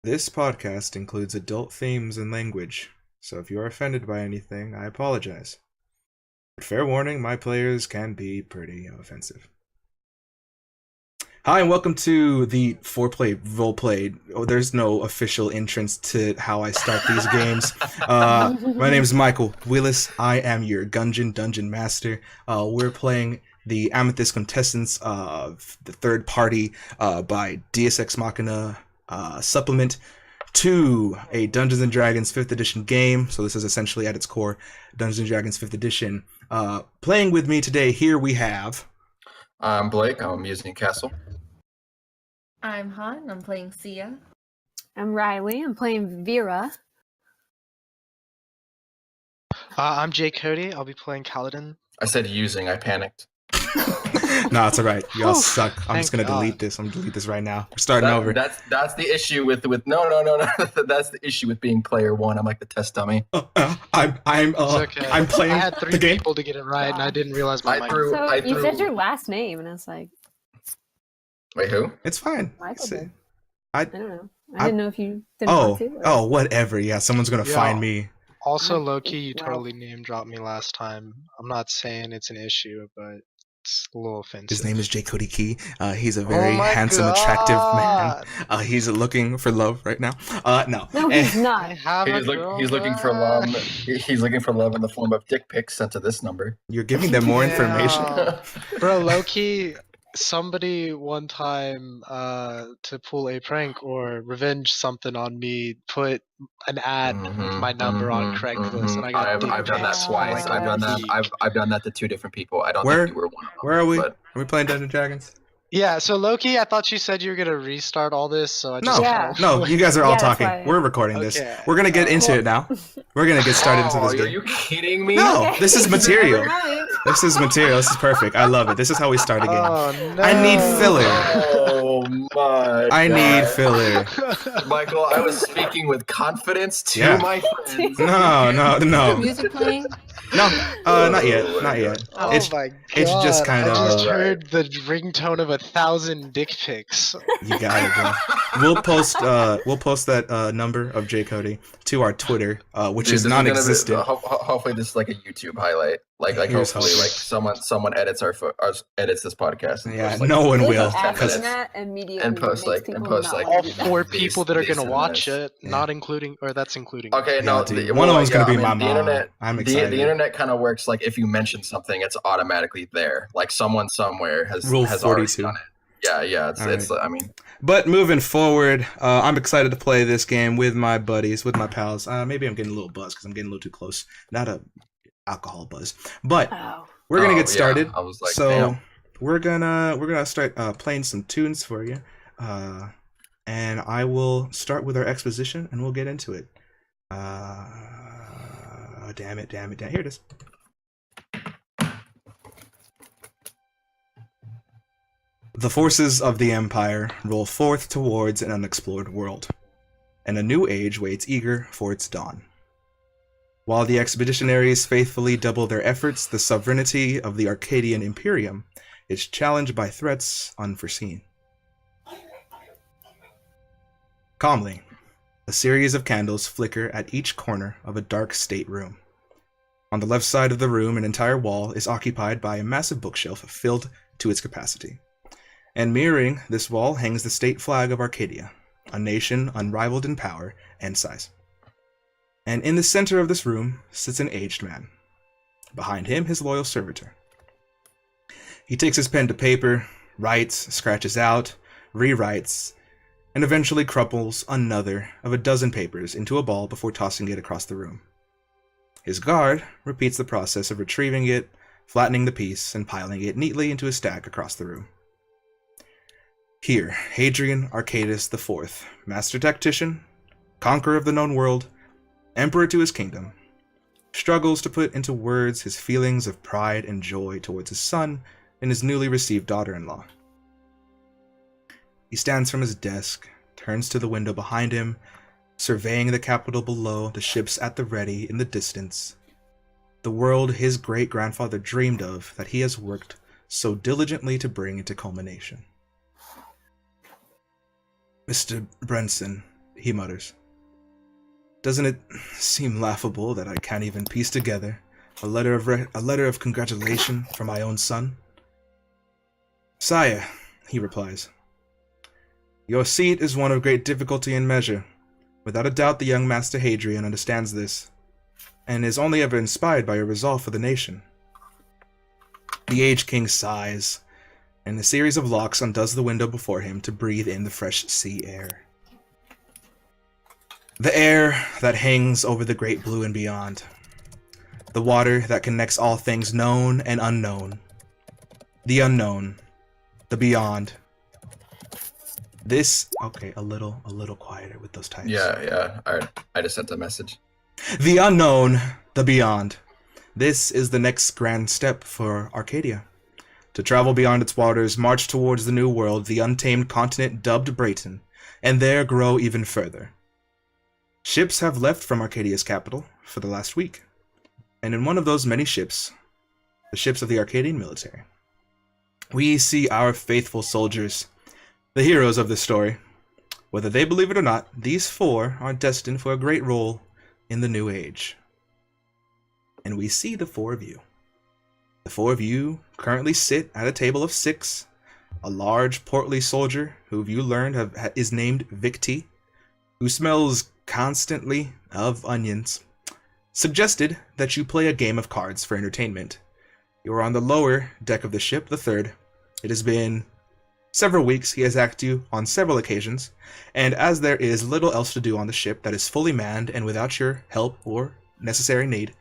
This podcast includes adult themes and language, so if you are offended by anything, I apologize. But fair warning, my players can be pretty offensive. Hi, and welcome to the foreplay roleplay. Oh, there's no official entrance to how I start these games. My name is Michael Willis. I am your Dungeon Master. We're playing the Amethyst Contestants of the third party by Deus Ex Machina supplement to a Dungeons and Dragons 5th edition game. So this is essentially at its core Dungeons and Dragons 5th edition. Playing with me today, here we have... I'm Blake. I'm using Castle. I'm Hanh. I'm playing Tsia. I'm Riley. I'm playing Vera. I'm Jay Cody. I'll be playing Kaladin. I said using. I panicked. No, it's all right. Y'all suck. I'm just gonna God. delete this. I'm gonna delete this right now. We're starting over. That's the issue with no. That's the issue with being player one. I'm like the test dummy. I'm Okay. I'm playing I had the three game. people to get it right, and I didn't realize my mic. So you threw- said your last name, and I was like, Wait, who? It's fine. Michael did. I- I don't know. I didn't know if you didn't want to. Oh, whatever. Yeah, someone's gonna Yeah. find me. Also, low-key, you Wow. totally name-dropped me last time. I'm not saying it's an issue, but it's a little offensive. His name is Jay Cody Key. He's a very Oh my handsome, attractive man. God. He's looking for love right now. No. No, he's not. I have He's looking for love. He's looking for love in the form of dick pics sent to this number. You're giving them more Yeah. information. Bro, low-key, somebody one time to pull a prank or revenge something on me put an ad with my number on Craigslist, and I got dick I've done that pics twice. for I've done that. week. I've done that to two different people. I don't Where- think you were one of them. Where are we? But Are we playing Dungeons and Dragons? Yeah, so Loki, I thought you said you were gonna restart all this, so I just No, Yeah. no. You guys are all Yeah, that's talking. why. We're recording this. Okay. We're gonna get into Cool. it now. We're gonna get started into this are game. you kidding me? No, this is material. Right. This is material. This is perfect. I love it. This is how we start a game. Oh no! I need filler. Oh my! I God. need filler. Michael, I was speaking with confidence to Yeah. my friends. No. Music playing? No, not yet. Not yet. Oh It's my god! it's just kind I of, just heard the ringtone of 1,000 dick pics. you got it, bro. We'll post that number of J Cody to our Twitter, which Dude, is this gonna be- non-existent. Hopefully, this is like a YouTube highlight. Like Here's hopefully, hoping. like someone edits edits this podcast. And Yeah, posts, like, no one Really will. asking Because that immediately and post, makes like- and people post, not like, wanna All do that. four These- people that are these gonna and watch this. it, Yeah. not including, or that's including. Okay, Yeah, no, dude. the- One of well, them's gonna yeah, be I my mean, mom. The internet, I'm the excited. internet kind of works like if you mention something, it's automatically there. Like someone somewhere has Rule has already 42. done it. Yeah. It's. I mean, But moving forward, I'm excited to play this game with my buddies, with my pals. Maybe I'm getting a little buzzed because I'm getting a little too close. Not a alcohol buzz, but Oh. we're gonna oh, get started. Yeah, I was like, So damn. we're gonna start playing some tunes for you, and I will start with our exposition, and we'll get into it. Damn it! Here it is. The forces of the Empire roll forth towards an unexplored world, and a new age waits eager for its dawn. While the expeditionaries faithfully double their efforts, the sovereignty of the Arcadian Imperium is challenged by threats unforeseen. Calmly, a series of candles flicker at each corner of a dark stateroom. On the left side of the room, an entire wall is occupied by a massive bookshelf filled to its capacity. And mirroring this wall hangs the state flag of Arcadia, a nation unrivaled in power and size. And in the center of this room sits an aged man. Behind him, his loyal servitor. He takes his pen to paper, writes, scratches out, rewrites, and eventually crumples another of a dozen papers into a ball before tossing it across the room. His guard repeats the process of retrieving it, flattening the piece, and piling it neatly into a stack across the room. Here, Hadrian Arcadus IV, master tactician, conqueror of the known world, emperor to his kingdom, struggles to put into words his feelings of pride and joy towards his son and his newly received daughter-in-law. He stands from his desk, turns to the window behind him, surveying the capital below, the ships at the ready in the distance, the world his great-grandfather dreamed of that he has worked so diligently to bring into culmination. Mr. Brenson, he mutters. Doesn't it seem laughable that I can't even piece together a letter of congratulation for my own son? Sire, he replies, your seat is one of great difficulty and measure. Without a doubt the young Master Hadrian understands this, and is only ever inspired by your resolve for the nation. The aged king sighs, and a series of locks undoes the window before him to breathe in the fresh sea air. The air that hangs over the great blue and beyond. The water that connects all things known and unknown. The unknown. The beyond. This... Okay, a little quieter with those types. Yeah. Alright, I just sent a message. The unknown. The beyond. This is the next grand step for Arcadia. To travel beyond its waters, march towards the new world, the untamed continent dubbed Brayton, and there grow even further. Ships have left from Arcadia's capital for the last week, and in one of those many ships, the ships of the Arcadian military, we see our faithful soldiers, the heroes of this story. Whether they believe it or not, these four are destined for a great role in the new age. And we see the four of you. The four of you currently sit at a table of 6. A large, portly soldier, who you learned is named Victi, who smells constantly of onions, suggested that you play a game of cards for entertainment. You are on the lower deck of the ship, the third. It has been several weeks. He has asked you on several occasions, and as there is little else to do on the ship that is fully manned and without your help or necessary need,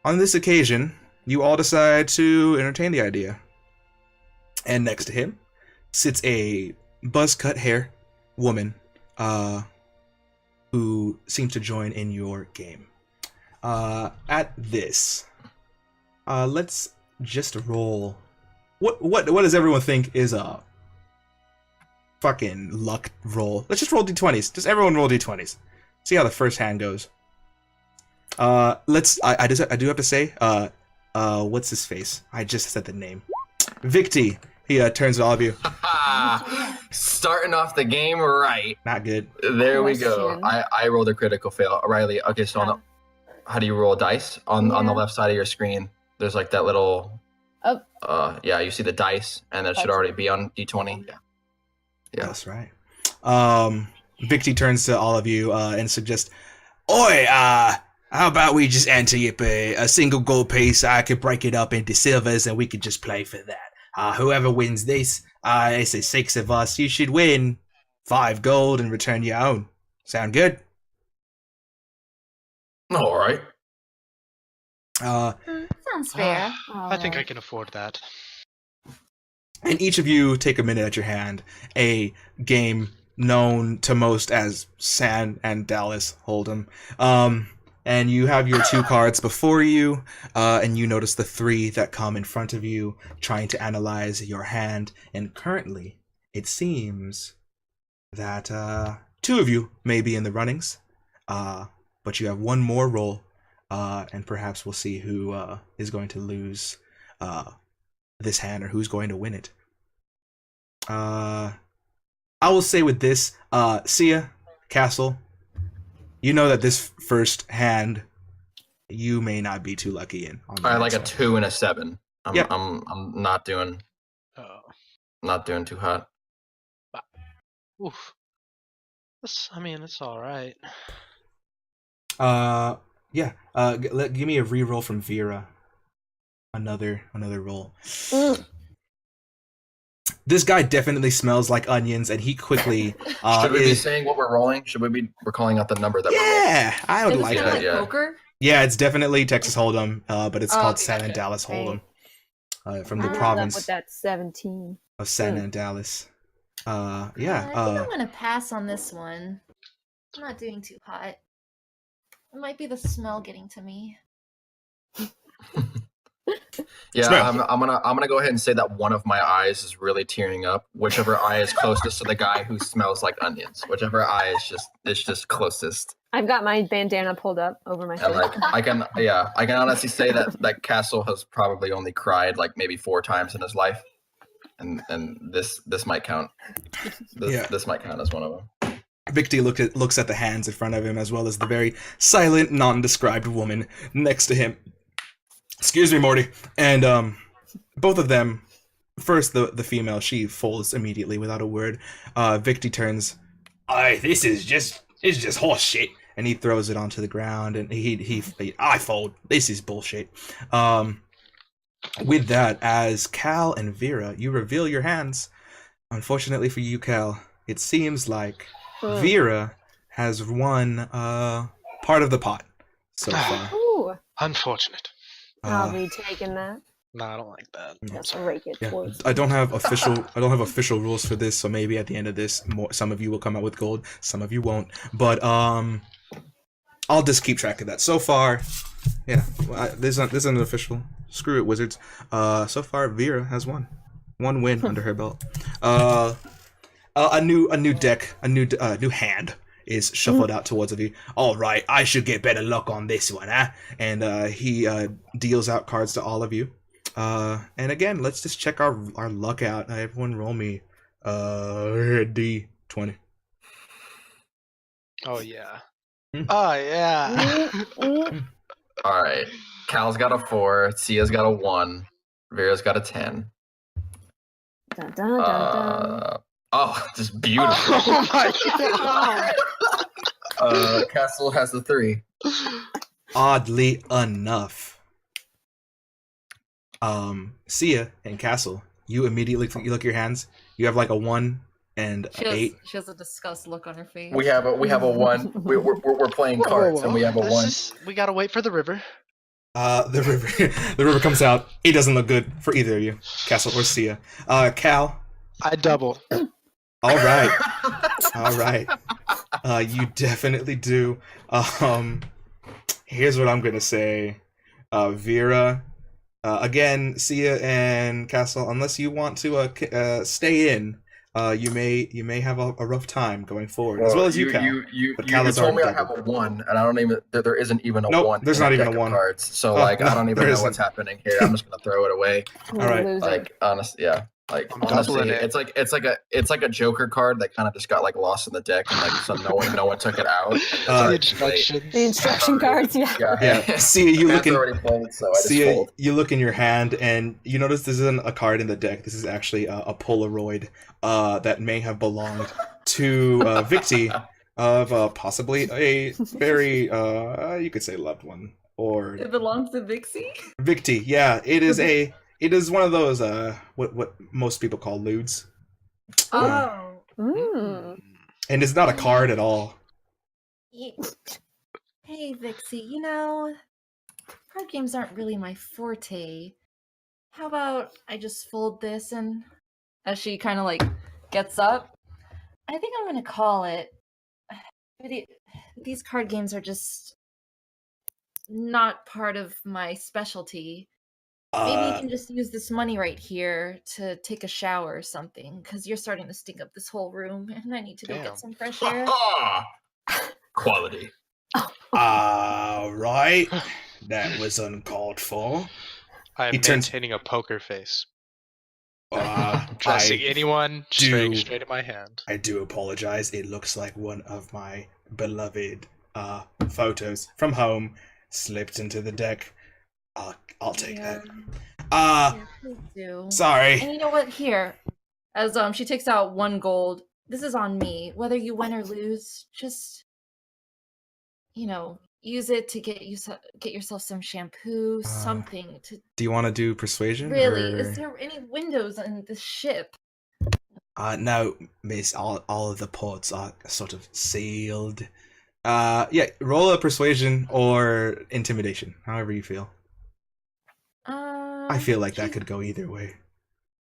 on this occasion, you all decide to entertain the idea. And next to him sits a buzz-cut hair woman who seems to join in your game. At this, let's just roll. What does everyone think is a fucking luck roll? Let's just roll d20s. Just everyone roll d20s. See how the first hand goes. I do have to say, what's his face? I just said the name. Victi. He turns to all of you. Starting off the game right. Not good. There we go. I rolled a critical fail. Riley, okay, so how do you roll dice? On the left side of your screen, there's like that little... Oh. Yeah, you see the dice, and that should already be on D20. Yeah. That's right. Victi turns to all of you and suggests, Oi, how about we just enter up a single gold piece? I could break it up into silvers and we could just play for that. Whoever wins this, it's 6 of us. You should win 5 gold and return your own. Sound good? All right. Sounds fair. I think I can afford that. And each of you take a minute at your hand. A game known to most as San and Dallas Hold'em. And you have your 2 cards before you, and you notice the 3 that come in front of you, trying to analyze your hand. And currently, it seems that 2 of you may be in the runnings, but you have 1 more roll, and perhaps we'll see who is going to lose this hand or who's going to win it. I will say with this, Tsia, Castle, you know that this first hand you may not be too lucky in. All right, like a 2 and a 7. I'm not doing too hot. Oof. It's all right. Yeah. Give me a reroll from Vera. Another roll. This guy definitely smells like onions, and he quickly. Should we be saying what we're rolling? We're calling out the number that we're rolling? Yeah, I would like that. Yeah. Poker? Yeah, it's definitely Texas Hold'em, but it's called Okay, San and Dallas Hold'em, from the province with that 17 of San and Dallas. I think I'm gonna pass on this one. I'm not doing too hot. It might be the smell getting to me. Yeah, I'm gonna go ahead and say that one of my eyes is really tearing up. Whichever eye is closest to the guy who smells like onions. Whichever eye is just closest. I've got my bandana pulled up over my And face. I can honestly say that Castle has probably only cried like maybe 4 times in his life, and this might count. This might count as one of them. Victi looks at the hands in front of him, as well as the very silent, nondescribed woman next to him. Excuse me, Morty. And both of them. First, the female, she folds immediately without a word. Victi turns. This is just horse shit, and he throws it onto the ground, and I fold. This is bullshit. With that, as Cal and Vera, you reveal your hands. Unfortunately for you, Cal, it seems like Vera has won part of the pot so far. Ooh. Unfortunate. I'll be taking that. No, I don't like that. Just rake it towards I don't have official rules for this, so maybe at the end of this, some of you will come out with gold, some of you won't. But I'll just keep track of that. So far, yeah, this isn't official. Screw it, wizards. So far, Vera has won. One win under her belt. A new deck, a new hand is shuffled out towards you. All right, I should get better luck on this one, huh? And he deals out cards to all of you. And again, let's just check our luck out. Everyone roll me D20. Oh yeah. Oh yeah. All right. Cal's got a 4. Tsia's got a 1. Vera's got a 10. Dun, dun, dun, dun. Oh, just beautiful. Oh my god. Castle has a 3. Oddly enough, Tsia and Castle, you immediately look at your hands. You have like a 1 and 8. She has a disgust look on her face. We have a 1. We're playing cards, and we have a 1. We gotta wait for the river. The river comes out. It doesn't look good for either of you, Castle or Tsia. Cal. I double. All right. You definitely do. Here's what I'm gonna say. Vera, again, Tsia and Castle, unless you want to stay in, you may have a rough time going forward, as well as you, Cal. You told me I have a 1, and I don't even. There isn't even a 1. There's not even a 1. Cards, so I don't even know what's happening here. I'm just gonna throw it away. All right. Like honestly, yeah. Like honestly, it's like a Joker card that kind of just got like lost in the deck, and like so no one took it out. The instruction cards, yeah. Tsia, you look in your hand, and you notice this isn't a card in the deck. This is actually a Polaroid that may have belonged to Victi of possibly a very you could say loved one, or it belongs to Victi. Yeah, it is one of those what most people call lewds. Oh. And it's not a card at all. Hey Vixie, card games aren't really my forte. How about I just fold this, and as she kind of like gets up, I think I'm gonna call it. These card games are just not part of my specialty. Maybe you can just use this money right here to take a shower or something, because you're starting to stink up this whole room, and I need to go get some fresh air. Quality. Right. That was uncalled for. I am maintaining a poker face. Dressing anyone straight at my hand. I do apologize. It looks like one of my beloved photos from home slipped into the deck. I'll take that. Please do. Sorry. And you know what? Here, as she takes out 1 gold. This is on me. Whether you win or lose, just use it to get yourself some shampoo, something to. Do you want to do persuasion? Really? Or... Is there any windows in this ship? No, miss. All of the ports are sort of sealed. Yeah. Roll a persuasion or intimidation, however you feel. I feel like that could go either way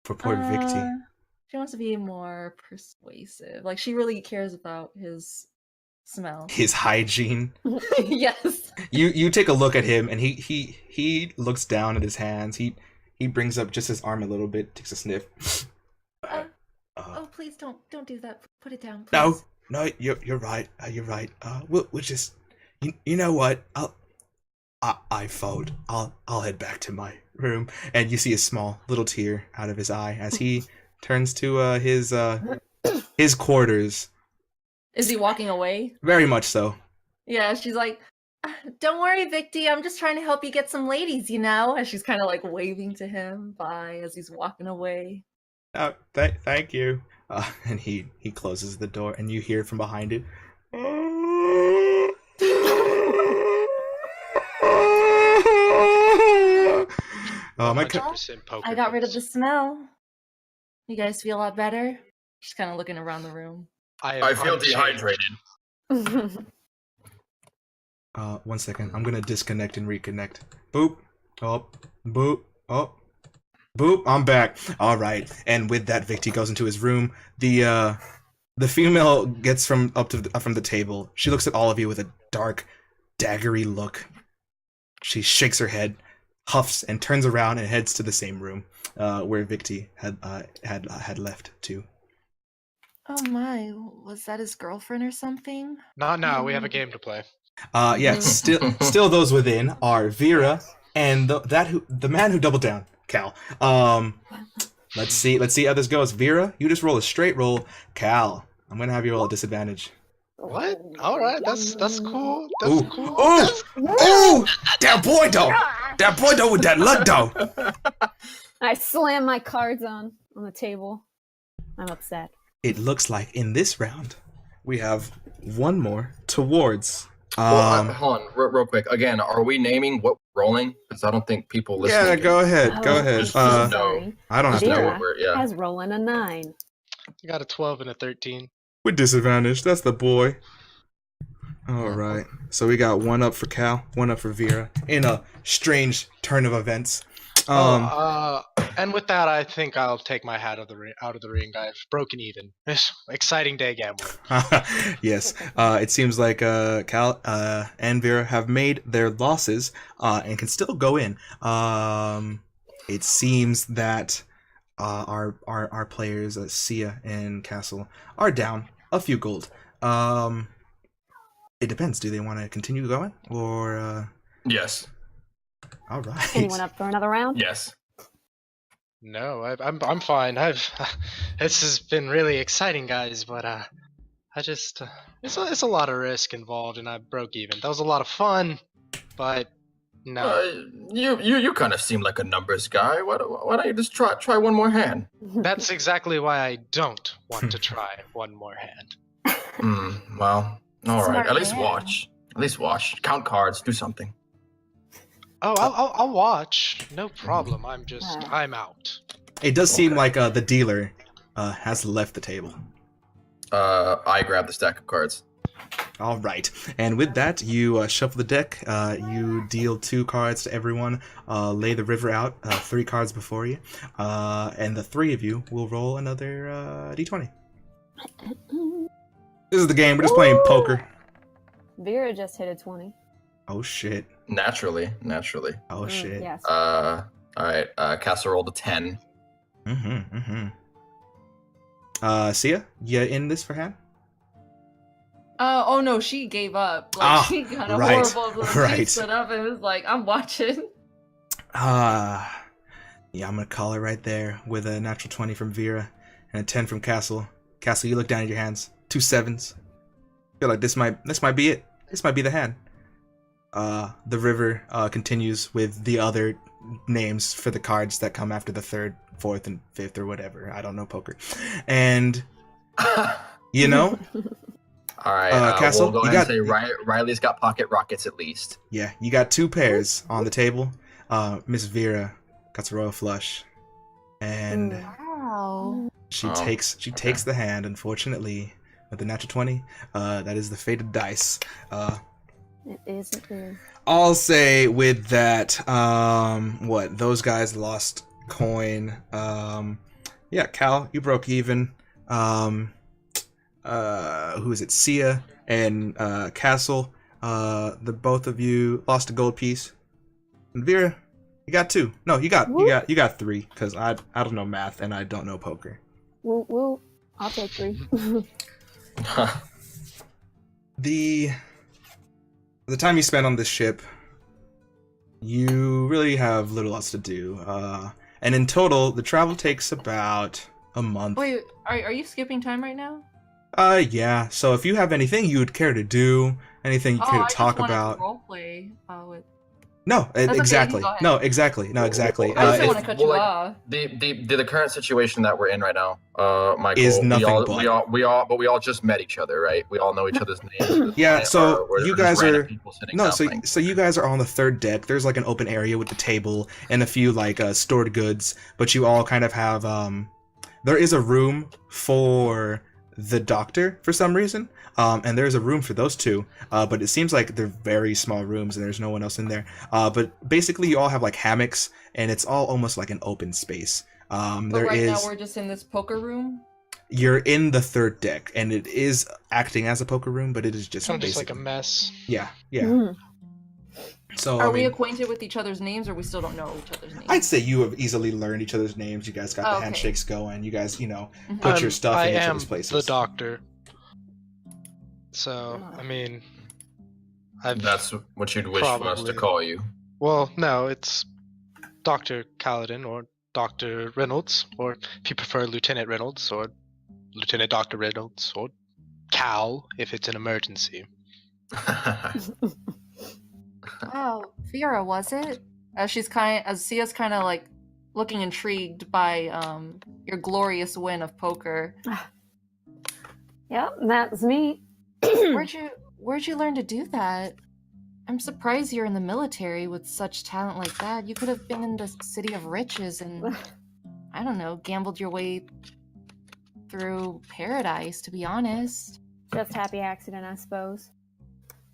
for poor Victi. She wants to be more persuasive. Like, she really cares about his smell. His hygiene. Yes. You take a look at him, and he looks down at his hands. He brings up just his arm a little bit, takes a sniff. Oh, please don't do that. Put it down, please. No, you're right. You're right. We'll just, you know what? I fold. I'll head back to my room, and you see a small little tear out of his eye as he turns to his quarters. Is he walking away? Very much so. Yeah, she's like, don't worry, Victy. I'm just trying to help you get some ladies, you know? And she's kind of like waving to him bye as he's walking away. Oh, thank you. And he closes the door, and you hear from behind it. Oh my God! I got rid of the smell. You guys feel a lot better? She's kind of looking around the room. I feel dehydrated. 1 second. I'm gonna disconnect and reconnect. Boop. Oh. Boop. Oh. Boop. I'm back. All right. And with that, Victy goes into his room. The female gets from the table. She looks at all of you with a dark, daggery look. She shakes her head, huffs, and turns around and heads to the same room where Victy had left to. Oh my! Was that his girlfriend or something? Not now. We have a game to play. Yeah. Still, those within are Vera and the man who doubled down, Cal. Let's see how this goes. Vera, you just roll a straight roll. Cal, I'm gonna have you roll a disadvantage. What? All right, that's cool. That's Ooh. cool. Ooh! That boy though with that luck though. I slam my cards on the table. I'm upset. It looks like in this round we have one more towards. Hold on, real quick. Again, are we naming what we're rolling? Because I don't think people listen. Yeah, go ahead. No, I don't have to know what we're. Yeah. Has rolling a 9. I got a 12 and a 13. with disadvantage. That's the boy. All right. So we got one up for Cal, one up for Vera in a strange turn of events. And with that, I think I'll take my hat out of the ring. I've broken even. Exciting day gambling. Yes. It seems like Cal and Vera have made their losses and can still go in. It seems that our players, Tsia and Castle, are down a few gold. It depends. Do they want to continue going or? Yes. All right. Anyone up for another round? Yes. No, I'm fine. This has been really exciting, guys. But it's a lot of risk involved, and I broke even. That was a lot of fun, but no. You kind of seem like a numbers guy. Why don't you just try one more hand? That's exactly why I don't want to try one more hand. Well, all right. Smart At least man. watch. At least watch. Count cards. Do something. Oh, I'll watch. No problem. I'm out. It does seem like the dealer has left the table. I grab the stack of cards. All right, and with that, you shuffle the deck. You deal 2 cards to everyone. Lay the river out 3 cards before you, and the 3 of you will roll another d20. This is the game. We're just playing poker. Vera just hit a 20. Oh shit. Naturally. Oh shit. Yes. All right. Castle rolled a 10. Tsia, you in this for hand? Oh no, she gave up. Like she got a horrible. Right. She stood up and was like, "I'm watching." Yeah, I'm gonna call it right there with a natural 20 from Vera and a 10 from Castle. Castle, you look down at your hands. 2 7s. Feel like this might be it. This might be the hand. The river continues with the other names for the cards that come after the 3rd, 4th, and 5th or whatever. I don't know poker. And you know. All right, Castle, we'll go ahead and say Riley's got pocket rockets at least. Yeah, you got 2 pairs on the table. Miss Vera got a royal flush, and Wow. she takes the hand. Unfortunately, with the natural 20, that is the fated dice. It is. I'll say with that, those guys lost coin. Yeah, Cal, you broke even. Who is it? Tsia and Castle. The both of you lost a gold piece. And Vera, you got 2. No, you got 3 because I don't know math and I don't know poker. Woo. I'll take 3. The time you spend on this ship, you really have little else to do. And in total, the travel takes about a month. Wait, are you skipping time right now? Yeah. So if you have anything you would care to do, anything you care to talk about. Role play with. No, exactly. Okay, No, exactly. No, exactly. I just didn't want to cut you off. The current situation that we're in right now, Michael, is nothing we all just met each other, right? We all know each other's names. Yeah, so you guys are no, so you guys are on the third deck. There's like an open area with the table and a few like stored goods, but you all kind of have there is a room for the doctor for some reason. And there's a room for those two, but it seems like they're very small rooms and there's no one else in there. But basically you all have like hammocks and it's all almost like an open space. But now we're just in this poker room? You're in the third deck and it is acting as a poker room, but it is just kind of just like a mess. Yeah. So are we acquainted with each other's names or we still don't know each other's names? I'd say you have easily learned each other's names. You guys got the handshakes going. You guys, put your stuff in each other's places. I am the doctor. So, I mean... That's what you'd wish for us to call you. Well, no, it's Dr. Kaladin, or Dr. Reynolds, or if you prefer Lieutenant Reynolds, or Lieutenant Dr. Reynolds, or Cal, if it's an emergency. Wow, Vera, was it? As Tsia's kind of like looking intrigued by your glorious win of poker. Yep, that's me. Where'd you learn to do that? I'm surprised you're in the military with such talent like that. You could have been in the City of Riches and, I don't know, gambled your way through paradise, to be honest. Just happy accident, I suppose.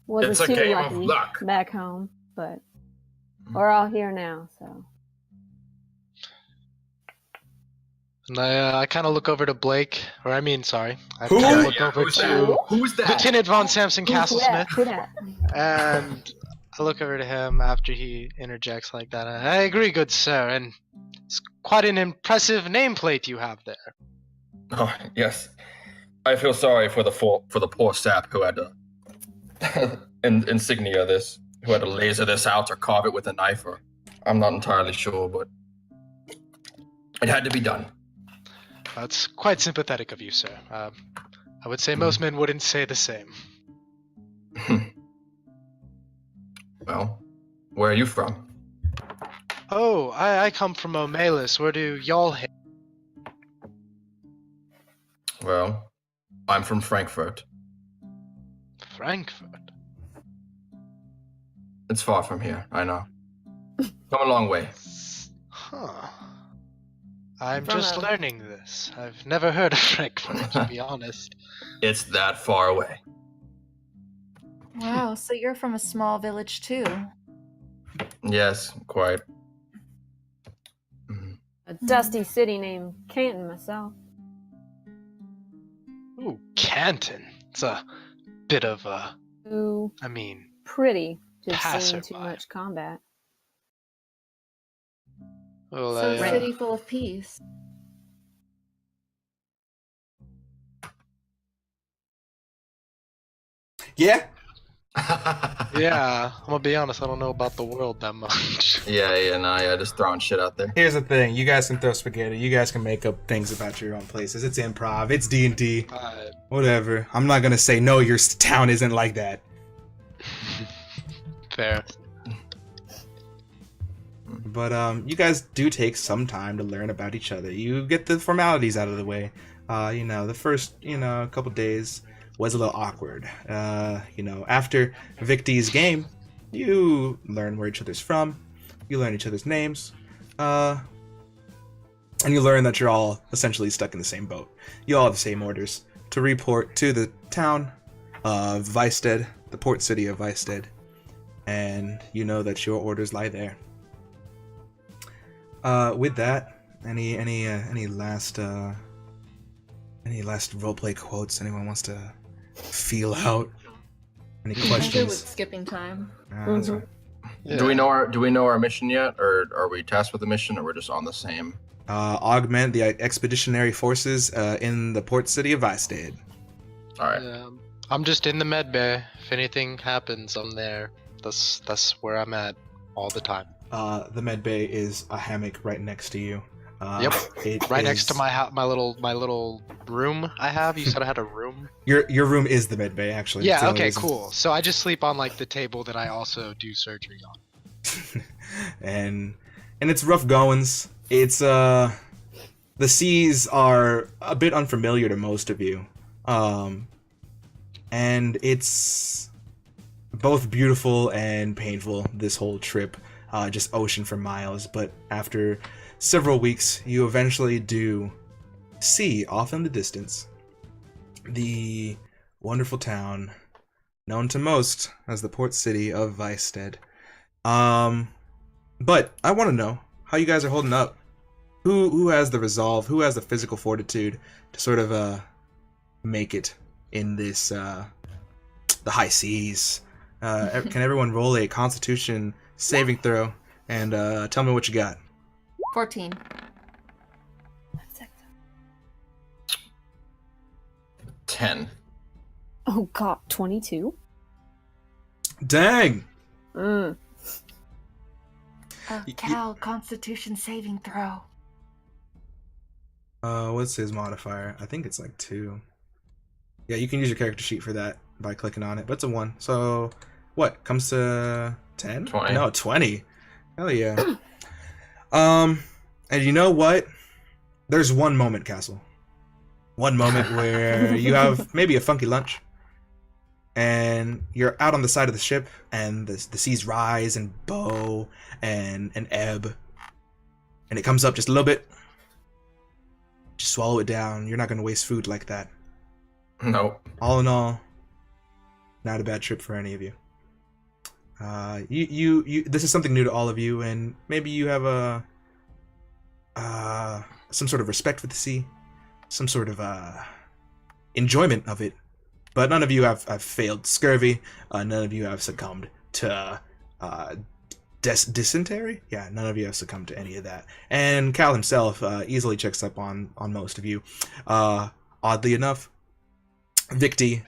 It's a game of luck. Back home, but we're all here now, so. And I kind of look over to Blake, I Who? look over to Who's that? Lieutenant Von Samson Castlesmith. Who that? And I look over to him after he interjects like that. I agree, good sir, and it's quite an impressive nameplate you have there. Oh, yes. I feel sorry for the poor sap who had to insignia this, who had to laser this out or carve it with a knife, or I'm not entirely sure, but it had to be done. That's quite sympathetic of you, sir. I would say most men wouldn't say the same. Well, where are you from? Oh, I come from Omelis. Where do y'all hail? Well, I'm from Frankfurt. Frankfurt? It's far from here, I know. Come a long way. Huh. I'm just learning this. I've never heard of Frankfurt, to be honest. It's that far away. Wow, so you're from a small village too. Yes, quite. A dusty city named Canton myself. Ooh, Canton. It's a bit of a... Ooh. I mean... Pretty. Just passerby. seeing too much combat. Well, So a city full of peace. Yeah. Yeah, I'm gonna be honest, I don't know about the world that much. Yeah, just throwing shit out there. Here's the thing: you guys can throw spaghetti. You guys can make up things about your own places. It's improv. It's D&D. Whatever. I'm not gonna say no. Your town isn't like that. Fair. But you guys do take some time to learn about each other. You get the formalities out of the way. The first couple days was a little awkward. After Victy's game, you learn where each other's from. You learn each other's names. And you learn that you're all essentially stuck in the same boat. You all have the same orders to report to the town of Vicestead, the port city of Vicestead. And you know that your orders lie there. With that, any last roleplay quotes anyone wants to feel out? Any questions? I'm good with skipping time. That's right. Yeah. Do we know our mission yet, or are we tasked with the mission, or we're just on the same? Augment the expeditionary forces in the port city of Vicestead. All right. I'm just in the med bay. If anything happens, I'm there. That's where I'm at all the time. The med bay is a hammock right next to you. Yep. Right next to my little room I have. You said I had a room. Your room is the med bay, actually. Yeah. Okay. Cool. So I just sleep on like the table that I also do surgery on. and it's rough goings. It's the seas are a bit unfamiliar to most of you, and it's both beautiful and painful. This whole trip, just ocean for miles. But after several weeks, you eventually do see off in the distance the wonderful town known to most as the port city of Vicestead. But I want to know how you guys are holding up. Who has the resolve? Who has the physical fortitude to sort of make it in this the high seas? Can everyone roll a Constitution saving throw and tell me what you got? 14. 10. Oh god, 22? Dang! Cal, Constitution saving throw. What's his modifier? I think it's like 2. Yeah, you can use your character sheet for that by clicking on it, but it's a 1. So, what? Comes to 10? 20. No, 20. Hell yeah. And you know what? There's one moment, Castle. One moment where you have maybe a funky lunch, and you're out on the side of the ship, and the seas rise and bow and ebb, and it comes up just a little bit. Just swallow it down. You're not going to waste food like that. Nope. All in all, not a bad trip for any of you. You this is something new to all of you, and maybe you have some sort of respect for the sea, some sort of enjoyment of it. But none of you have failed scurvy. None of you have succumbed to dysentery. Yeah, none of you have succumbed to any of that. And Cal himself easily checks up on most of you. Oddly enough, Victi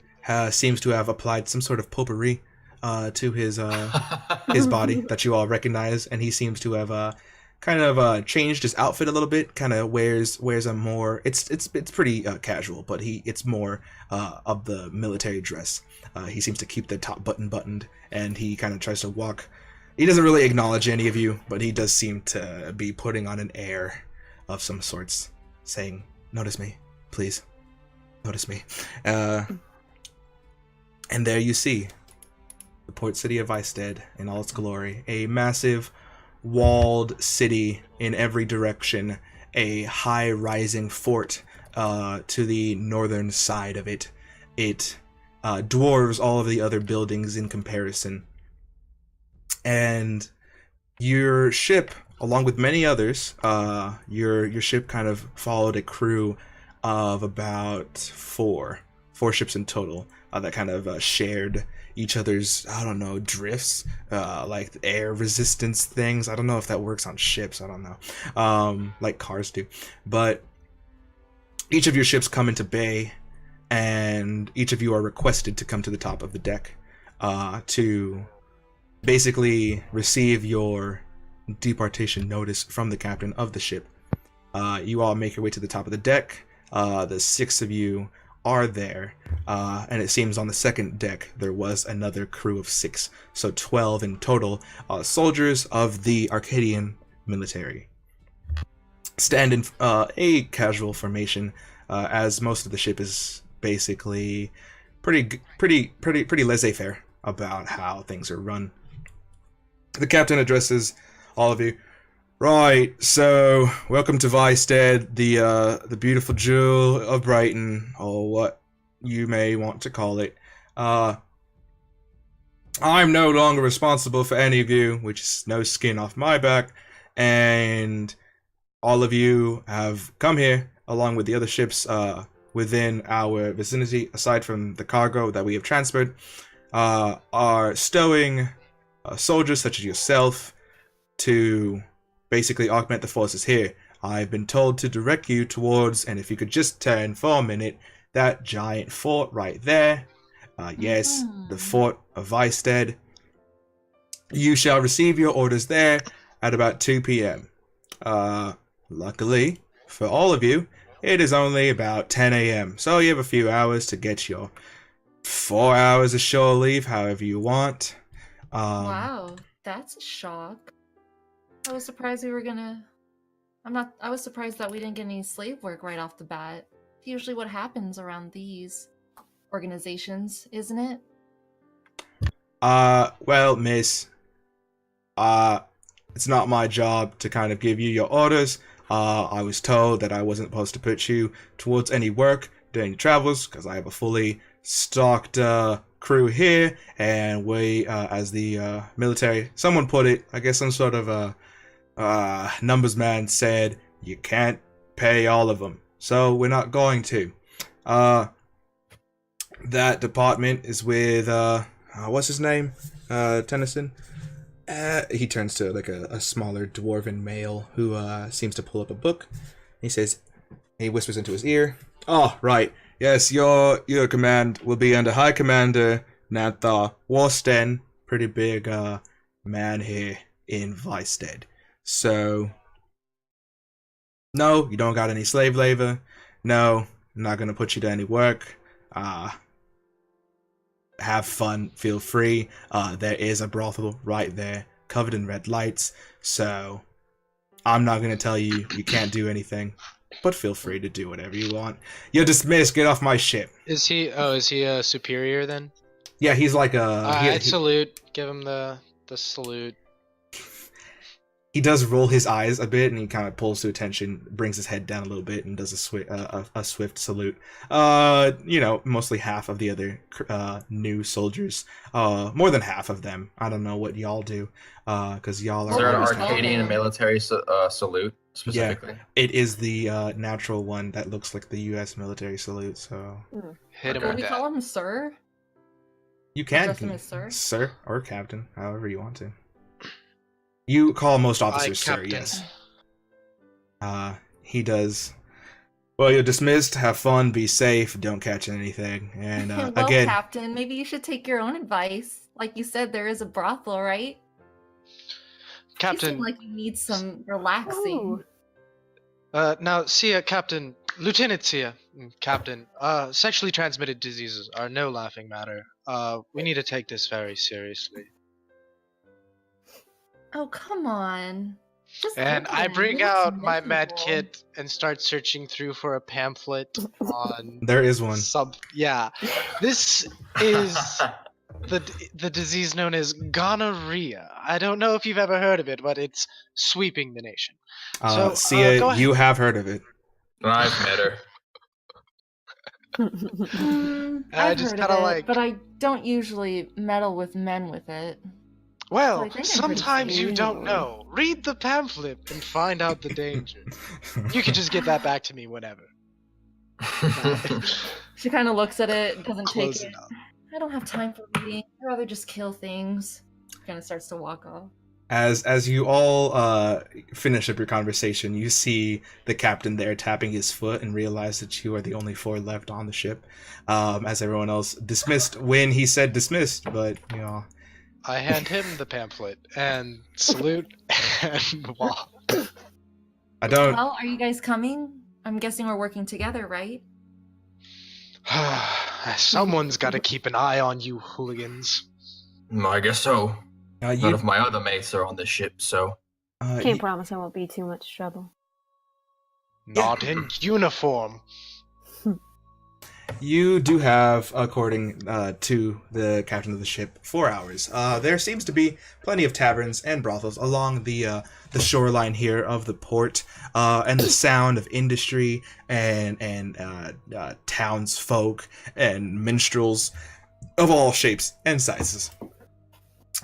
seems to have applied some sort of potpourri to his body that you all recognize, and he seems to have kind of changed his outfit a little bit. Kind of wears a more it's pretty casual, but it's more of the military dress. He seems to keep the top button buttoned, and he kind of tries to walk. He doesn't really acknowledge any of you, but he does seem to be putting on an air of some sorts, saying, "Notice me, please. Notice me." And there you see the port city of Vicestead in all its glory. A massive walled city in every direction. A high rising fort to the northern side of it. It dwarves all of the other buildings in comparison. And your ship, along with many others, your ship kind of followed a crew of about four ships in total that kind of shared each other's, I don't know, drifts, like air resistance things. I don't know if that works on ships. I don't know, like cars do. But each of your ships come into bay, and each of you are requested to come to the top of the deck to basically receive your departation notice from the captain of the ship. You all make your way to the top of the deck. The 6 of you are there, and it seems on the second deck there was another crew of 6, so 12 in total, soldiers of the Arcadian military. Stand in a casual formation, as most of the ship is basically pretty laissez-faire about how things are run. The captain addresses all of you. Right, so welcome to Vicestead, the beautiful jewel of Brighton, or what you may want to call it. I'm no longer responsible for any of you, which is no skin off my back, and all of you have come here, along with the other ships within our vicinity, aside from the cargo that we have transferred, are stowing soldiers such as yourself to basically augment the forces here. I've been told to direct you towards, and if you could just turn for a minute, that giant fort right there. Yes, the fort of Vicestead. You shall receive your orders there at about 2 p.m. luckily for all of you, it is only about 10 a.m., so you have a few hours to get your 4 hours of shore leave, however you want. Wow, that's a shock. I was surprised we were gonna... I was surprised that we didn't get any slave work right off the bat. It's usually what happens around these organizations, isn't it? Well, miss, it's not my job to kind of give you your orders. I was told that I wasn't supposed to put you towards any work during your travels, because I have a fully stocked crew here, and we, as the military, someone put it, I guess some sort of numbers man said, you can't pay all of them, so we're not going to. That department is with, what's his name? Tennyson? He turns to like a smaller dwarven male who seems to pull up a book. He says, he whispers into his ear, "Oh, right. Yes, your command will be under High Commander Nanthar Warsten, pretty big man here in Vicestead. So, no, you don't got any slave labor. No, I'm not gonna put you to any work. Have fun, feel free. There is a brothel right there, covered in red lights, so I'm not gonna tell you you can't do anything, but feel free to do whatever you want. You're dismissed, get off my ship." Is he a superior then? Yeah, he's like I'd salute. Give him the salute. He does roll his eyes a bit, and he kind of pulls to attention, brings his head down a little bit, and does a swift salute. Mostly half of the other new soldiers, more than half of them. I don't know what y'all do, because y'all are. Is there an Arcadian military salute specifically? Yeah, it is the natural one that looks like the U.S. military salute. So hit him Can with we that. call him Sir? you can, Address him as Sir? or Captain, however you want to. You call most officers Sir, Captain. yes. He does. Well, you're dismissed. Have fun. Be safe. Don't catch anything. And Well, again, Captain, maybe you should take your own advice. Like you said, there is a brothel, right? You Captain. seem like you need some relaxing. Now, Tsia, Captain, Lieutenant Tsia, Captain. Sexually transmitted diseases are no laughing matter. We need to take this very seriously. Oh, come on. Just And look I at him. bring He looks out my med miserable. kit and start searching through for a pamphlet on there is one. Yeah, this is the disease known as gonorrhea. I don't know if you've ever heard of it, but it's sweeping the nation. So, Sia, go ahead. you have heard of it. I've met her. I I've just heard of kinda it, like- but I don't usually meddle with men with it. So Well, I think I'm pretty sometimes you safe. don't know. Read the pamphlet and find out the danger. You can just get that back to me whenever. She kind of looks at it, doesn't take Close it. enough. I don't have time for reading. I'd rather just kill things. Kind of starts to walk off. As you all finish up your conversation, you see the captain there tapping his foot and realize that you are the only 4 left on the ship, as everyone else dismissed when he said dismissed, but, you know. I hand him the pamphlet and salute and walk. I don't... Well, are you guys coming? I'm guessing we're working together, right? Someone's got to keep an eye on you hooligans. I guess so. None you, of my other mates are on the ship, so. Can't promise I won't be too much trouble. Not in uniform. You do have, according to the captain of the ship, 4 hours. There seems to be plenty of taverns and brothels along the shoreline here of the port, and the sound of industry and townsfolk and minstrels of all shapes and sizes.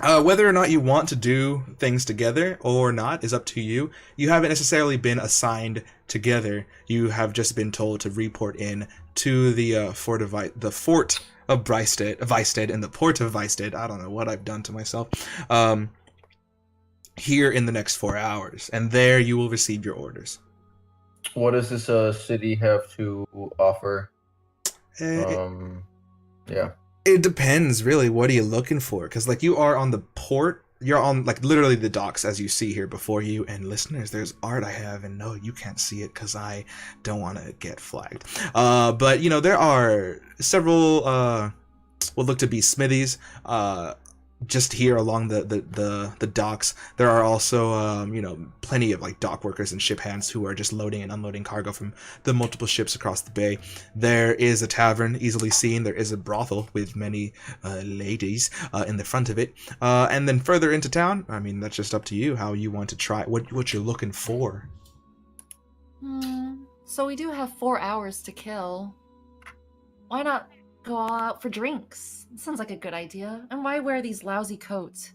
Whether or not you want to do things together or not is up to you. You haven't necessarily been assigned together. You have just been told to report in to the fort of Vicestead and the port of Vicestead. I don't know what I've done to myself. Here in the next 4 hours, and there you will receive your orders. What does this city have to offer? Yeah. Yeah. It depends, really. What are you looking for? Because, like, you are on the port you're on like literally the docks as you see here before you. And listeners, there's art I have, and no, you can't see it because I don't want to get flagged. But you know, there are several what look to be smithies just here along the docks. There are also you know, plenty of like dock workers and ship hands who are just loading and unloading cargo from the multiple ships across the bay. There is a tavern easily seen. There is a brothel with many ladies in the front of it, and then further into town, I mean, that's just up to you how you want to try what you're looking for. So we do have 4 hours to kill. Why not go all out for drinks? Sounds like a good idea. And why wear these lousy coats?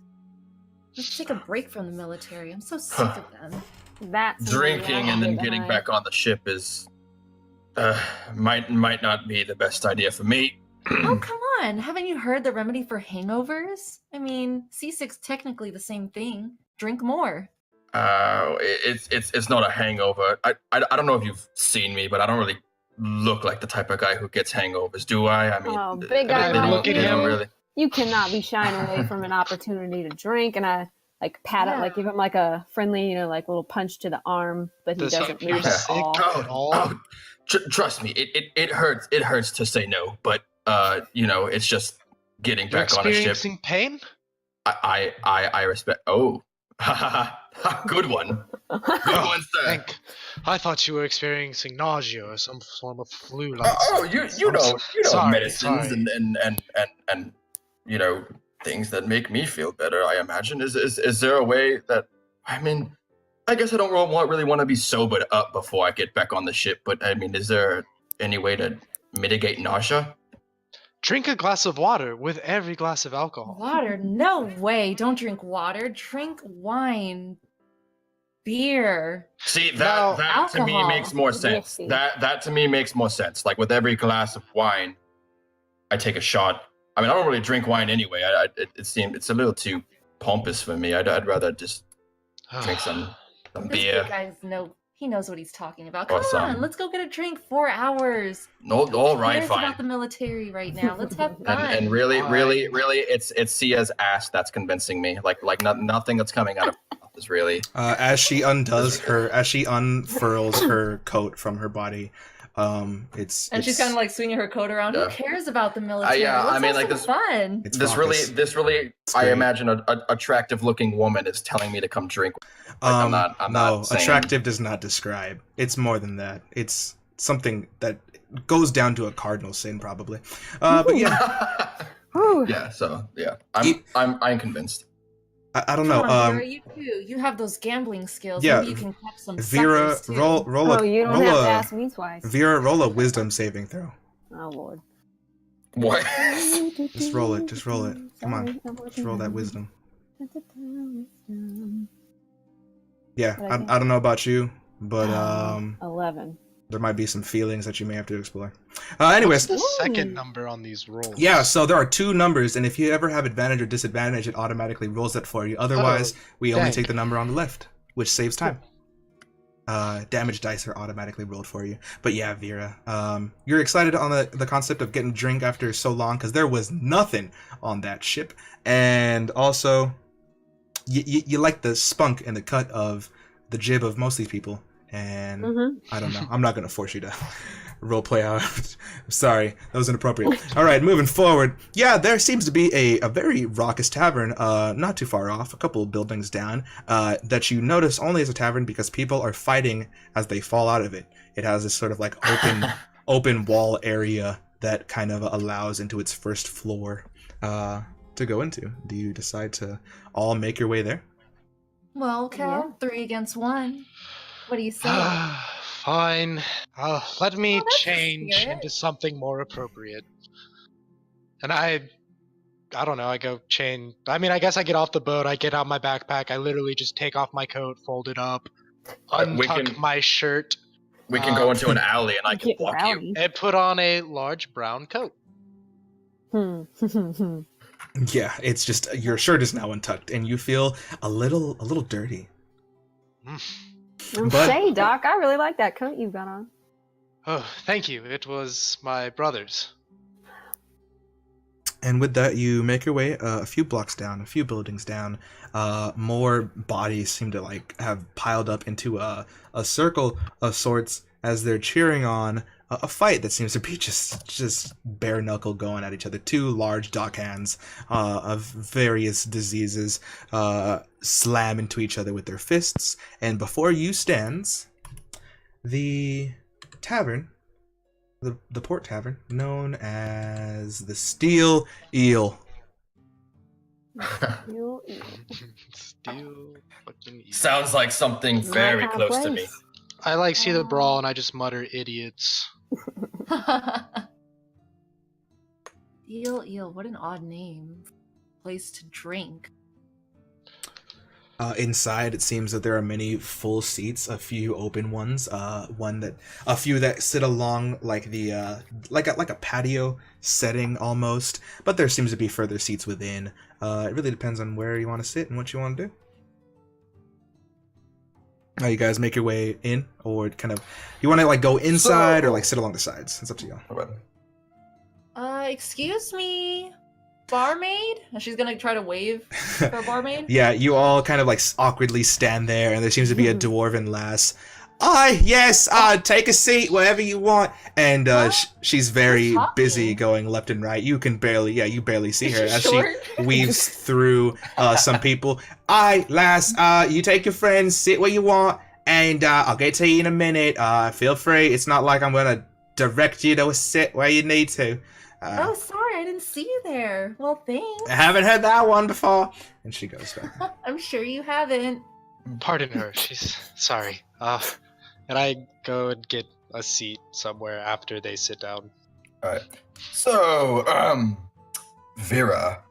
Let's take a break from the military. I'm so sick of them. That's drinking and then getting back on the ship is might not be the best idea for me. Oh, come on. Haven't you heard the remedy for hangovers? I mean, seasick's technically the same thing. Drink more. It's not a hangover. I don't know if you've seen me, but I don't really look like the type of guy who gets hangovers, do I? I mean, big guy like you know, really. You cannot be shying away from an opportunity to drink. And I like pat it, like give him like a friendly, you know, like little punch to the arm, but he doesn't move at all. Trust me, it hurts. It hurts to say no, but you know, it's just getting back on a ship. Experiencing pain? I respect. Oh, good one. Good one, sir. I thought you were experiencing nausea or some form of flu. You know sorry, medicines sorry. and you know, things that make me feel better. I imagine. Is there a way that, I mean, I guess I don't really want to be sobered up before I get back on the ship. But I mean, is there any way to mitigate nausea? Drink a glass of water with every glass of alcohol. Water? No way. Don't drink water. Drink wine. Beer. See, that to me makes more sense. Whiskey. That to me makes more sense. Like with every glass of wine, I take a shot. I mean, I don't really drink wine anyway. It seems it's a little too pompous for me. I'd rather just drink some beer. This guy knows what he's talking about. Come on, let's go get a drink. 4 hours. No, all right, fine. About the military right now. Let's have fun. And really, it's Tsia's ass that's convincing me. Like nothing that's coming out of her mouth is really. As she unfurls her coat from her body, it's she's kind of like swinging her coat around. Yeah. Who cares about the military? I mean, like this fun. This really, I imagine an attractive looking woman is telling me to come drink. Like, I'm not saying... attractive does not describe. It's more than that. It's something that goes down to a cardinal sin, probably. But yeah. Yeah. So yeah, I'm convinced. I don't know. Vera, you too. You have those gambling skills. Yeah. Maybe you can catch some Vera, suckers, too. roll a. You don't have to ask me twice. Vera, roll a wisdom saving throw. Oh Lord. What? Just roll it. Just roll it. Come on. Just roll that wisdom. Yeah, I don't know about you, but 11. there might be some feelings that you may have to explore. Anyways, What's the second number on these rolls? Yeah, so there are 2 numbers, and if you ever have advantage or disadvantage, it automatically rolls that for you. Otherwise, we only take the number on the left, which saves time. Damage dice are automatically rolled for you. But yeah, Vera, you're excited on the concept of getting drink after so long, because there was nothing on that ship, and also you like the spunk and the cut of the jib of most of these people. And I don't know. I'm not going to force you to role play out. Sorry, that was inappropriate. All right, moving forward. Yeah, there seems to be a very raucous tavern not too far off, a couple of buildings down, that you notice only as a tavern because people are fighting as they fall out of it. It has this sort of like open wall area that kind of allows into its first floor to go into. Do you decide to all make your way there? Well, Cal, 3 against 1. What do you say? Fine. Let me change spirit. into something more appropriate. And I don't know, I go chain. I mean, I guess I get off the boat, I get out my backpack, I literally just take off my coat, fold it up, untuck my shirt. We can go into an alley and I can block you. And put on a large brown coat. Yeah, it's just your shirt is now untucked and you feel a little dirty. Say, Doc, I really like that coat you've got on. Oh, thank you. It was my brother's. And with that, you make your way a few blocks down, a few buildings down. More bodies seem to have piled up into a circle of sorts as they're cheering on a fight that seems to be just bare knuckle going at each other. Two large dockhands of various diseases slam into each other with their fists, and before you stands the tavern. The port tavern, known as the Steel Eel. Steel Eel. Steel fucking eel. Sounds like something very close to me. I see the brawl and I just mutter idiots. Steel Eel, what an odd name. Place to drink. Inside, it seems that there are many full seats, a few open ones, a few that sit along like a patio setting almost. But there seems to be further seats within. It really depends on where you want to sit and what you want to do. You guys make your way in, or you want to go inside or sit along the sides. It's up to you. Excuse me, barmaid? She's gonna try to wave for a barmaid. Yeah, you all awkwardly stand there, and there seems to be a dwarven lass. Yes, take a seat wherever you want. And she's very busy going left and right. You barely see her as she weaves through some people. Lass, you take your friends, sit where you want, and I'll get to you in a minute. Feel free. It's not like I'm gonna direct you to sit where you need to. Oh, sorry, I didn't see you there. Well, thanks. I haven't heard that one before. And she goes back. I'm sure you haven't. Pardon her. She's sorry. And I go and get a seat somewhere after they sit down. Alright. So, Vera,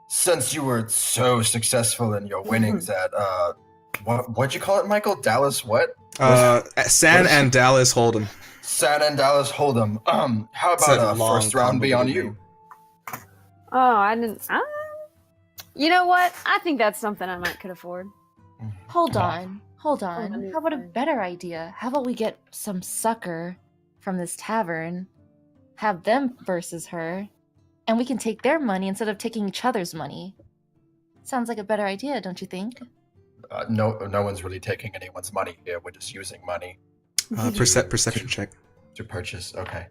since you were so successful in your winnings at, what'd you call it, Michael? Dallas what? San and Dallas Hold'em. San and Dallas Hold'em. How about a first round be on you? Oh, I didn't. You know what? I think that's something I could afford. Hold on. How about a better idea? How about we get some sucker from this tavern, have them versus her, and we can take their money instead of taking each other's money. Sounds like a better idea, don't you think? No one's really taking anyone's money here. We're just using money. Perception check. To purchase. Okay.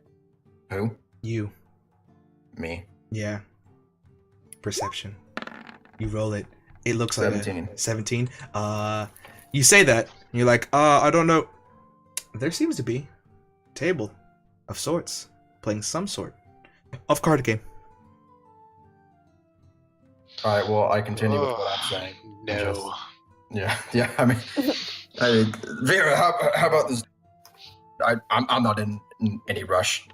Who? You. Me. Yeah. Perception. You roll it. It looks 17. Like 17. You say that, and you're like, I don't know. There seems to be a table of sorts, playing some sort of card game. Alright, well, I continue with what I'm saying. No. Yeah, I mean, Vera, how about this? I'm not in any rush.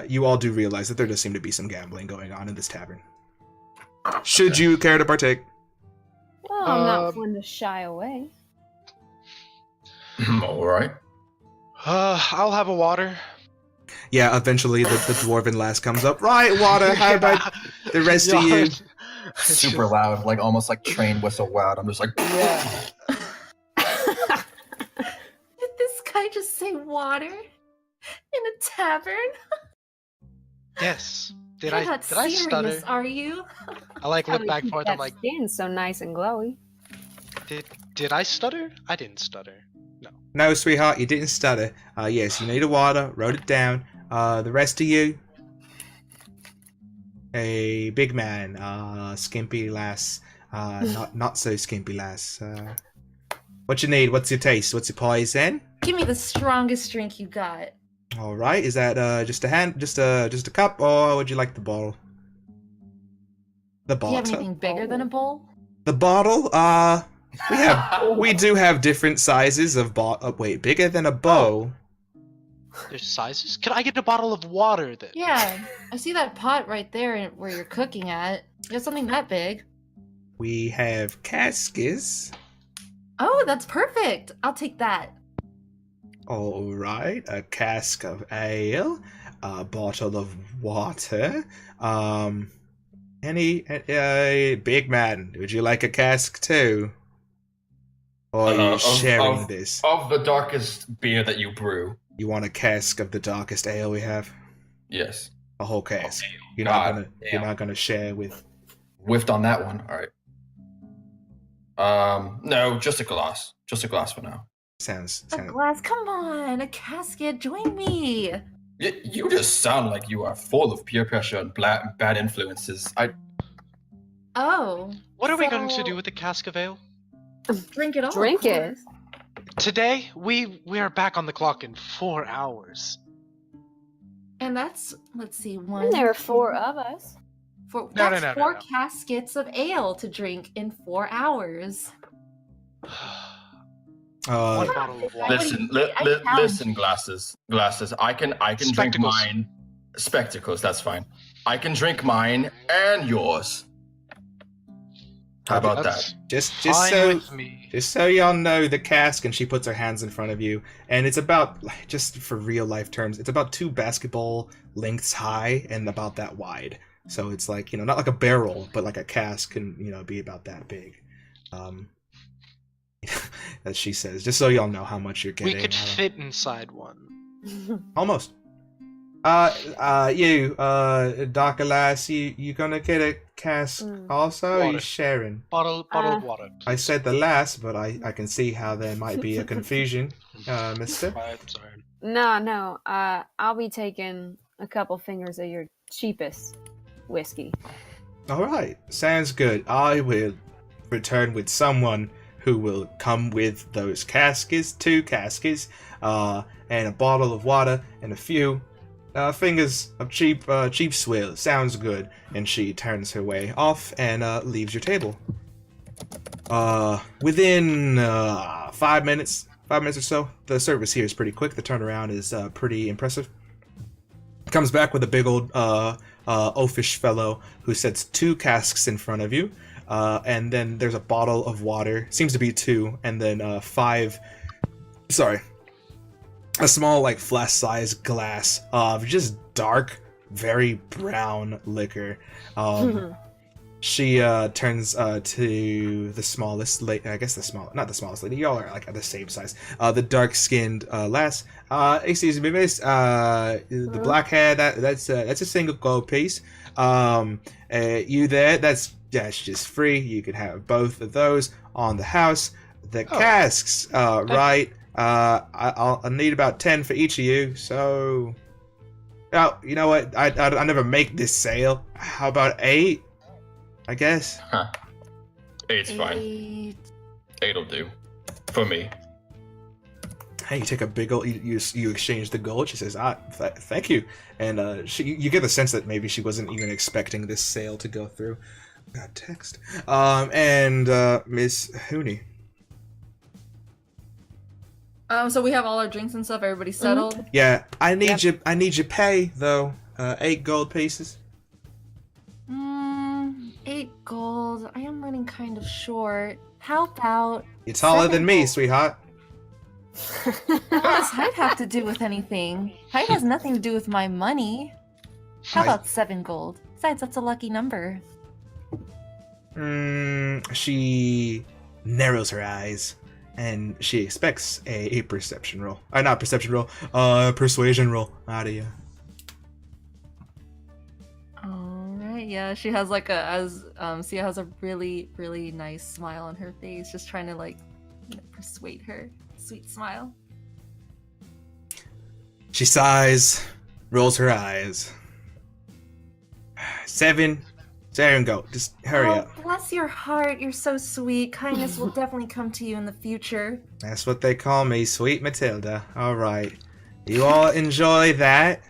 You all do realize that there does seem to be some gambling going on in this tavern. Should you care to partake? Well, I'm not one to shy away. Alright. I'll have a water. Yeah, eventually the dwarven lass comes up. Right, water, how about the rest of you? Super loud, almost like train whistle loud. I'm just like, yeah. Did this guy just say water? In a tavern? Yes. Did You're I not serious, stutter? Are you? I look back and forth. I'm like, skin's so nice and glowy. Did I stutter? I didn't stutter. No. No, sweetheart, you didn't stutter. Yes, you need a water. Wrote it down. The rest of you, a big man, skimpy lass, not so skimpy lass. What you need? What's your taste? What's your poison? Give me the strongest drink you got. All right. Is that just a cup, or would you like the bottle? The bottle. Do you have anything bigger than a bowl? The bottle. We do have different sizes of wait, bigger than a bow. There's sizes? Can I get a bottle of water then? Yeah, I see that pot right there where you're cooking at. You have something that big. We have casks. Oh, that's perfect. I'll take that. All right, a cask of ale, a bottle of water. Any big man? Would you like a cask too? Or are you sharing this? Of the darkest beer that you brew. You want a cask of the darkest ale we have? Yes. A whole cask. You're not gonna share with. Whiffed on that one. All right. No, just a glass. Just a glass for now. Sounds. A glass? Come on, a casket. Join me. You just sound like you are full of peer pressure and bad influences. Oh. What are we going to do with the cask of ale? Drink it all. Drink it. Today, we are back on the clock in 4 hours. And that's, let's see, one. And there are 4 of us. That's 4 caskets of ale to drink in 4 hours. One bottle of water. Listen, glasses. I can drink mine. Spectacles, that's fine. I can drink mine and yours. How about that? Just so y'all know, the cask, and she puts her hands in front of you, and it's about, just for real life terms, it's about 2 basketball lengths high and about that wide. So it's like, not like a barrel, but like a cask can, be about that big. As she says, just so y'all know how much you're getting. We could fit inside one. Almost. You, Dr. Lass, you gonna get a cask also? Or are you sharing? Bottle of water. Please. I said the last, but I can see how there might be a confusion, mister. I'm sorry. No. I'll be taking a couple fingers of your cheapest whiskey. Alright, sounds good. I will return with someone who will come with those caskets, 2 caskets, and a bottle of water, and a few fingers of cheap swill. Sounds good. And she turns her way off and leaves your table. Within 5 minutes or so, the service here is pretty quick. The turnaround is pretty impressive. Comes back with a big old oafish fellow who sets 2 casks in front of you. And then there's a bottle of water, seems to be 2, and then a small, like, flask-sized glass of just dark, very brown liquor. She turns to the smallest lady, not the smallest lady, y'all are, like, at the same size. The dark-skinned lass. Excuse me, miss, the black hair, that's a single gold piece. You there, that's just free. You could have both of those on the house. The casks, right? I'll need about 10 for each of you. So, you know what? I never make this sale. How about 8? I guess. 8's fine. 8'll do for me. Hey, you take a big old. You exchange the gold. She says, thank you. And you get the sense that maybe she wasn't even expecting this sale to go through. Got text. And Miss Hooney. So we have all our drinks and stuff. Everybody's settled. Mm-hmm. Yeah, I need your pay though. 8 gold pieces. 8 gold. I am running kind of short. How about? You're taller than me, sweetheart. What does height have to do with anything? Height has nothing to do with my money. How about 7 gold? Besides, that's a lucky number. She narrows her eyes, and she expects a perception roll. Not perception roll, persuasion roll out of you. Alright, yeah, she has like Tsia has a really, really nice smile on her face, just trying to persuade her. Sweet smile. She sighs, rolls her eyes. 7 go. Just hurry up. Bless your heart. You're so sweet. Kindness will definitely come to you in the future. That's what they call me, Sweet Matilda. All right. You all enjoy that.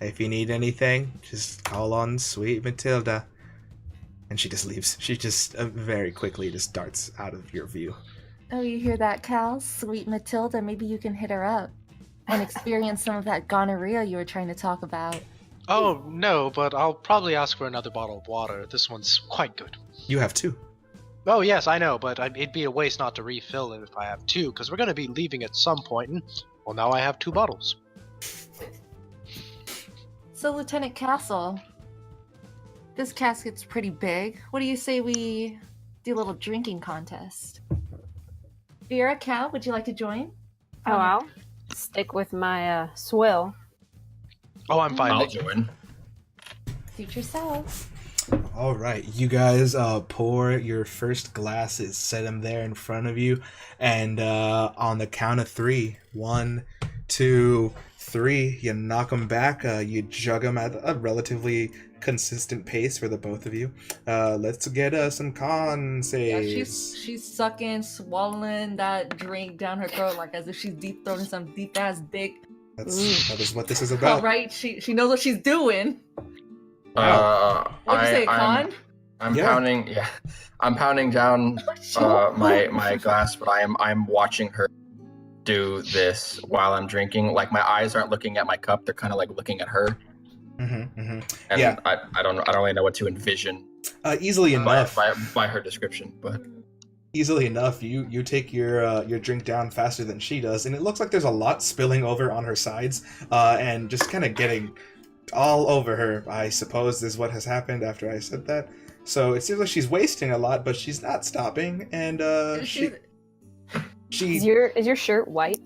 If you need anything, just call on Sweet Matilda. And she just leaves. She just very quickly just darts out of your view. Oh, you hear that, Cal? Sweet Matilda. Maybe you can hit her up and experience some of that gonorrhea you were trying to talk about. Oh, no, but I'll probably ask for another bottle of water. This one's quite good. You have 2. Oh, yes, I know, but it'd be a waste not to refill it if I have 2, because we're going to be leaving at some point, and, well, now I have 2 bottles. So, Lieutenant Castle, this casket's pretty big. What do you say we do a little drinking contest? Vera, Cal, would you like to join? Oh, I'll stick with my swill. Oh, I'm fine. I'll join. Suit yourself. All right, you guys pour your first glasses, set them there in front of you, and on the count of 3, 1, 2, 3, you knock them back. You jug them at a relatively consistent pace for the both of you. Let's get some con saves. Yeah, she's sucking, swallowing that drink down her throat like as if she's deep throating some deep ass dick. That is what this is about. All right, she knows what she's doing. What'd you say, con? I'm pounding. Yeah, I'm pounding down my glass, but I'm watching her do this while I'm drinking. Like my eyes aren't looking at my cup; they're kind of like looking at her. And yeah, I don't really know what to envision. Easily enough by her description, but easily enough, you take your drink down faster than she does, and it looks like there's a lot spilling over on her sides, and just kind of getting all over her, I suppose, is what has happened after I said that. So it seems like she's wasting a lot, but she's not stopping, and she Is your shirt white?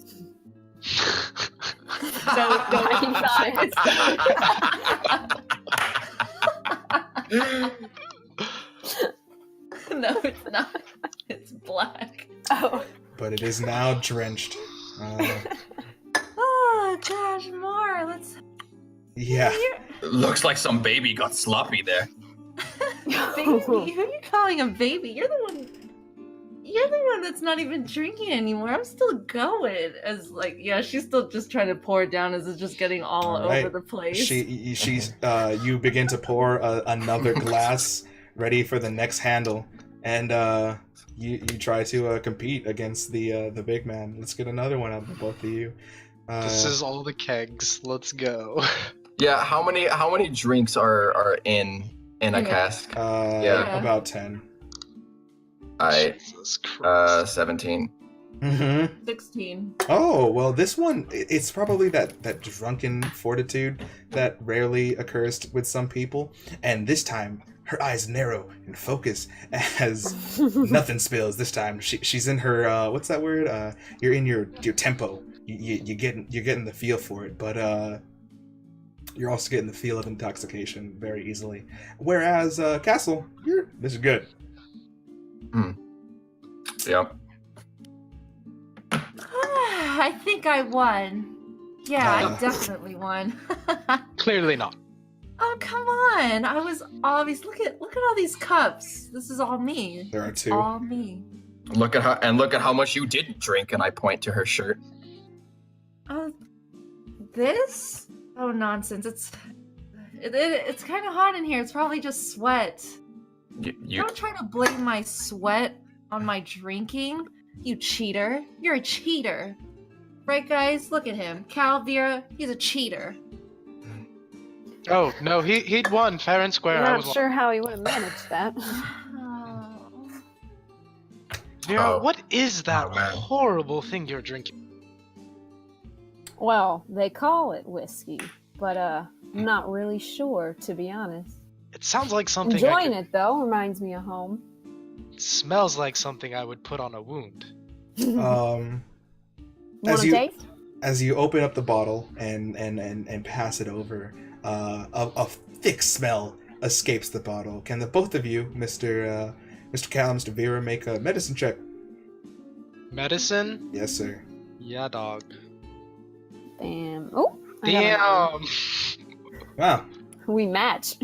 No, it's not. It's black. Oh. But it is now drenched. Oh gosh, more. Let's. Yeah. Looks like some baby got sloppy there. Baby? Who are you calling a baby? You're the one. You're the one that's not even drinking anymore. I'm still going. As like, yeah, she's still just trying to pour it down as it's just getting all over the place. You begin to pour another glass, ready for the next handle, and you try to compete against the big man. Let's get another one out of both of you. This is all the kegs. Let's go. Yeah, how many drinks are in a cask? About 10. Jesus Christ. 17. 16. Oh, well, this one, it's probably that drunken fortitude that rarely occurs with some people. And this time, her eyes narrow and focus as nothing spills this time. She's in her, what's that word? You're in your tempo. You're getting the feel for it, but you're also getting the feel of intoxication very easily. Whereas, Castle, this is good. Yep. I think I won. Yeah, I definitely won. Clearly not. Oh, come on. I was obvious. Look at all these cups. This is all me. There are 2. All me. Look at how much you didn't drink, and I point to her shirt. Oh, this? Oh, nonsense. It's kind of hot in here. It's probably just sweat. You Don't try to blame my sweat on my drinking, you cheater. You're a cheater. Right, guys? Look at him. Cal, Vera, he's a cheater. Oh, no, he'd won fair and square. I'm not sure how he would have managed that. Vera, what is that horrible thing you're drinking? Well, they call it whiskey, but I'm not really sure, to be honest. It sounds like something Enjoying it, though. Reminds me of home. It smells like something I would put on a wound. As you open up the bottle and pass it over, a thick smell escapes the bottle. Can the both of you, Mr. Cal and Mr. Vera, make a medicine check? Medicine? Yes, sir. Yeah, dog. Damn. Oh. Damn. Wow. We match.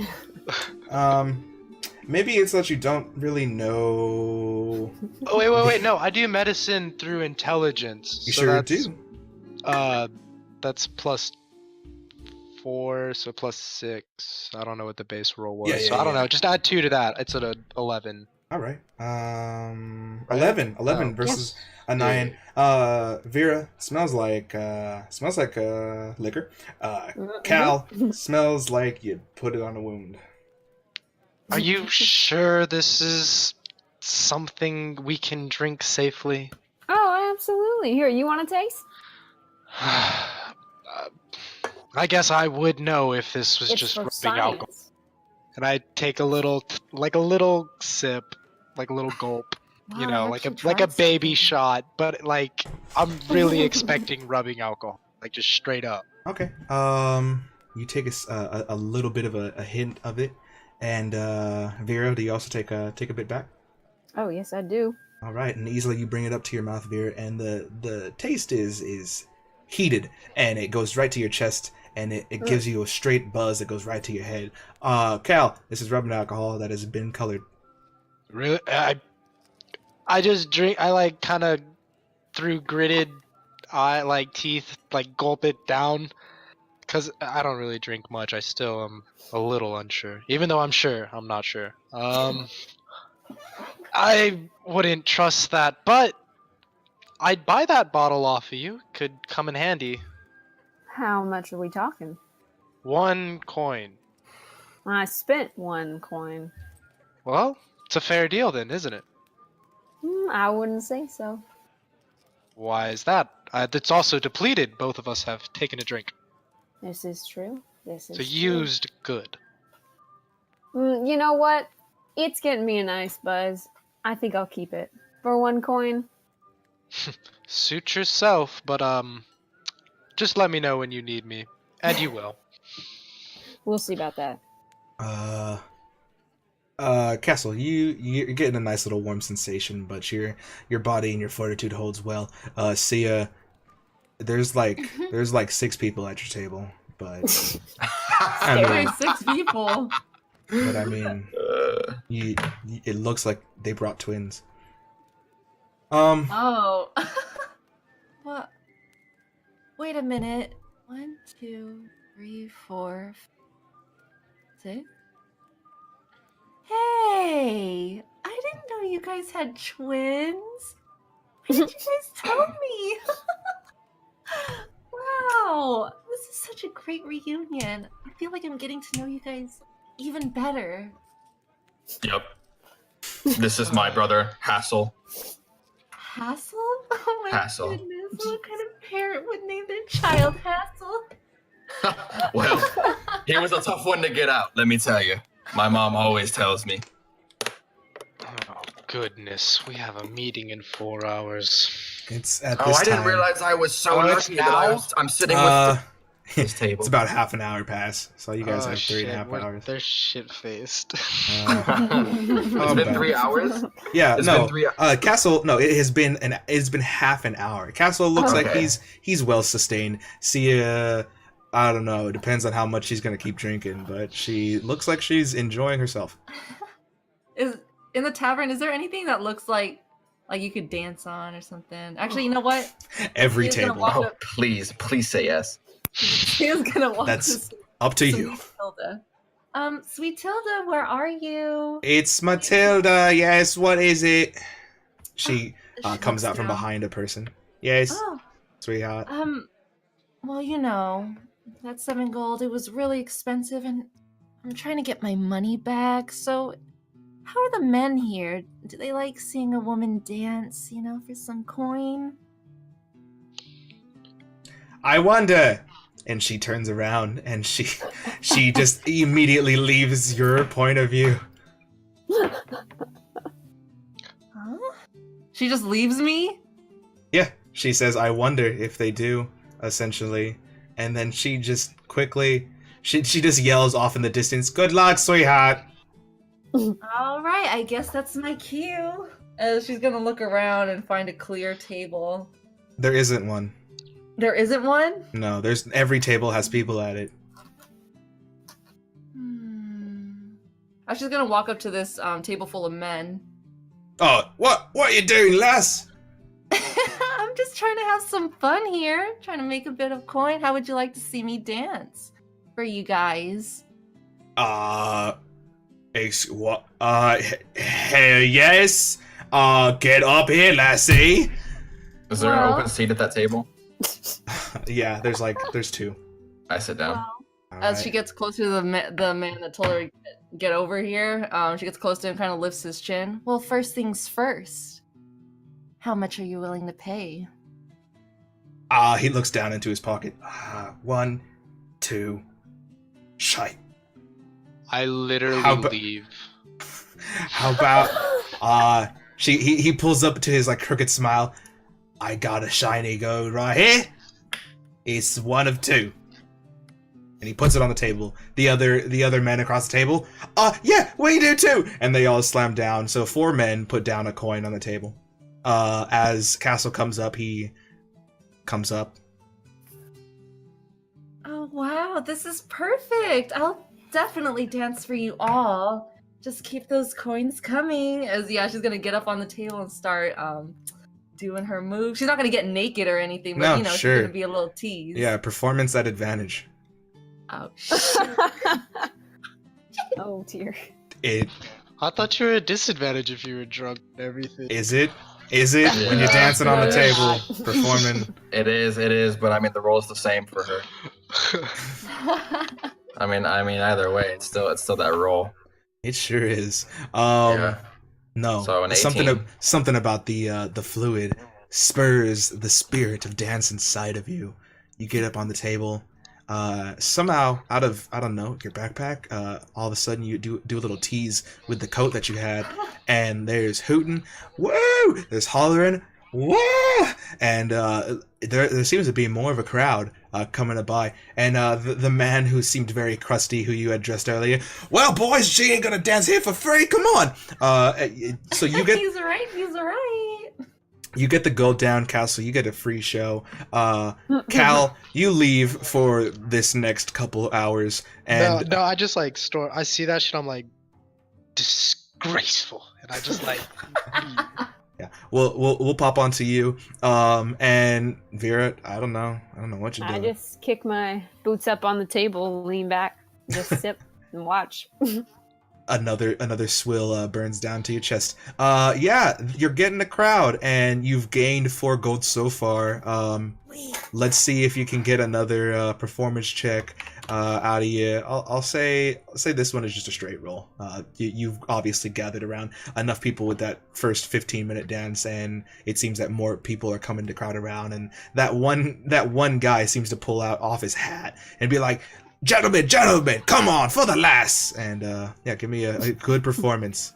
Maybe it's that you don't really know. Oh, wait. No, I do medicine through intelligence. You sure do. That's +4, so +6. I don't know what the base roll was. I don't know. Just add 2 to that. It's at 11. All right. 11 versus a 9. Vera smells like liquor. Cal smells like you put it on a wound. Are you sure this is something we can drink safely? Oh, absolutely. Here, you want a taste? I guess I would know if this was just rubbing alcohol. And I take a little sip, like a little gulp, Wow, like a baby shot. But like, I'm really expecting rubbing alcohol, like just straight up. Okay. you take a little bit of a hint of it, and Vera, do you also take a bit back? Oh yes, I do. All right, and easily you bring it up to your mouth, Vera, and the taste is heated, and it goes right to your chest, and it gives you a straight buzz that goes right to your head. Cal, this is rubbing alcohol that has been colored. Really? I just drink. I like kind of through gritted teeth, like gulp it down. Because I don't really drink much. I still am a little unsure. Even though I'm sure, I'm not sure. I wouldn't trust that, but I'd buy that bottle off of you. Could come in handy. How much are we talking? 1 coin. I spent 1 coin. Well, it's a fair deal then, isn't it? I wouldn't say so. Why is that? It's also depleted. Both of us have taken a drink. This is true. So used good. You know what? It's getting me a nice buzz. I think I'll keep it. For 1 coin. Suit yourself, but just let me know when you need me. And you will. We'll see about that. Castle, you're getting a nice little warm sensation, but your body and your fortitude holds well. Tsia, there's like 6 people at your table, but Scary 6 people. But I mean, it looks like they brought twins. Oh. What? Wait a minute. 1, 2, 3, 4, 6. Hey! I didn't know you guys had twins. Why did you guys tell me? Wow! This is such a great reunion. I feel like I'm getting to know you guys even better. Yep. This is my brother, Hassel. Hassel? Oh my Hassel. goodness. What kind of parent would name their child Hassel? Well, he was a tough one to get out, let me tell you. My mom always tells me. Oh, goodness. We have a meeting in 4 hours. It's at this I didn't time. realize I was so lucky that I'm sitting with this table. It's about half an hour past, so you guys have 3.5 hours. They're shit-faced. It's been 3 hours? Yeah, It's no. been 3 Castle, no, it has been half an hour. Castle looks like he's well sustained. Sia, I don't know. It depends on how much she's gonna keep drinking, but she looks like she's enjoying herself. Is in the tavern? Is there anything that looks like you could dance on or something? Actually, you know what? Every Sia's gonna table. walk Oh, up- please say yes. Sia's gonna walk. That's to up to Sweet you. Tilda. Sweet Tilda, where are you? It's Matilda. Yes, what is it? She She comes looks out from down. behind a person. Yes, Oh, sweetheart. well, you know, that 7 gold, it was really expensive, and I'm trying to get my money back. So, how are the men here? Do they like seeing a woman dance, for some coin? I wonder. And she turns around and she just immediately leaves your point of view. Huh? She just leaves me? Yeah, she says, I wonder if they do, essentially. And then she just quickly, she just yells off in the distance, good luck, sweetheart. All right, I guess that's my cue. She's gonna look around and find a clear table. There isn't one. There isn't one? No, every table has people at it. I'm just gonna walk up to this table full of men. Oh, what are you doing, lass? I'm just trying to have some fun here, trying to make a bit of coin. How would you like to see me dance for you guys? Hell yes. Get up here, lassie. Is there an open seat at that table? Yeah, there's 2. I sit down. As she gets closer to the man that told her to get over here, she gets close to him, kind of lifts his chin. Well, first things first. How much are you willing to pay? He looks down into his pocket. 1, 2, shite. I literally leave. How about he pulls up to his crooked smile. I got a shiny gold right here. It's one of 2. And he puts it on the table. The other men across the table, yeah, we do too. And they all slam down. So 4 men put down a coin on the table. As Castle comes up, he comes up. Oh wow, this is perfect. I'll definitely dance for you all. Just keep those coins coming. As she's gonna get up on the table and start doing her move. She's not gonna get naked or anything, but No, she's gonna be a little tease. Yeah, performance at advantage. Oh shit. Oh dear. I thought you were at a disadvantage if you were drunk and everything. Is it? When you're dancing on the table, performing? It is, but I mean the roll's the same for her. I mean either way, it's still that roll. It sure is. Yeah. No. So an 18. Something about the fluid spurs the spirit of dance inside of you. You get up on the table. Somehow out of, I don't know, your backpack, all of a sudden you do a little tease with the coat that you had, and there's hooting, woo! There's hollering, woo! And there seems to be more of a crowd coming by, and the man who seemed very crusty, who you had dressed earlier, well, boys, she ain't gonna dance here for free, come on! So you get... He's right. You get the gold down, Castle. You get a free show. Cal, you leave for this next couple hours. And No, I just like store. I see that shit. I'm like, disgraceful, and I just like. Yeah, we'll pop onto you. And Vera, I don't know what you're doing. I just kick my boots up on the table, lean back, just sip and watch. Another swill burns down to your chest. Yeah, you're getting a crowd, and you've gained 4 gold so far. Let's see if you can get another performance check out of you. I'll say this one is just a straight roll. You've obviously gathered around enough people with that first 15-minute dance, and it seems that more people are coming to crowd around. And that one guy seems to pull out off his hat and be like, Gentlemen, come on, for the lass! And, give me a good performance.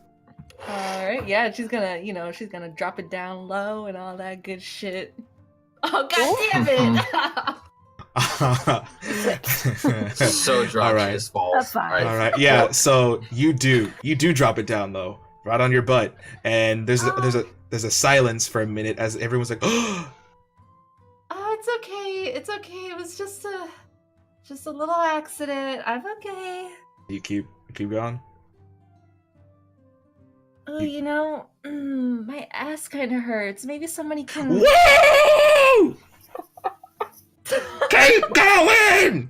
Alright, yeah, she's gonna drop it down low and all that good shit. Oh, god damn it! So drop All right. his balls. That's fine. Alright, yeah, so you do drop it down low, right on your butt, and there's a silence for a minute as everyone's like, oh, it's okay, it was just a little accident. I'm okay. You keep going? Oh, my ass kind of hurts. Maybe somebody can... Woo! Keep going!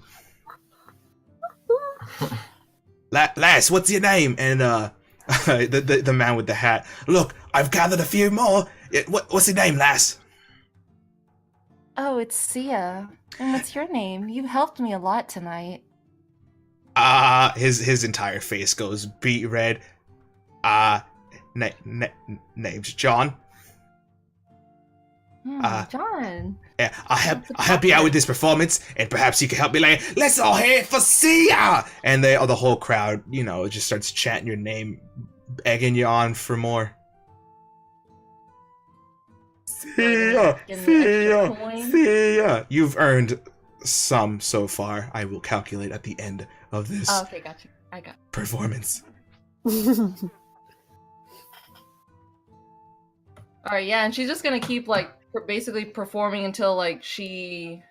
Lass, what's your name? And the man with the hat. Look, I've gathered a few more. What's your name, lass? Oh, it's Tsia. And what's your name? You helped me a lot tonight. His entire face goes beet red. Name's John. John. Yeah, I'll help you out with this performance, and perhaps you can help me later. Let's all hear it for Tsia! And the whole crowd, just starts chanting your name, egging you on for more. Tsia! You've earned some so far. I will calculate at the end of this okay, gotcha. I got performance. Alright, yeah, and she's just gonna keep, basically performing until, she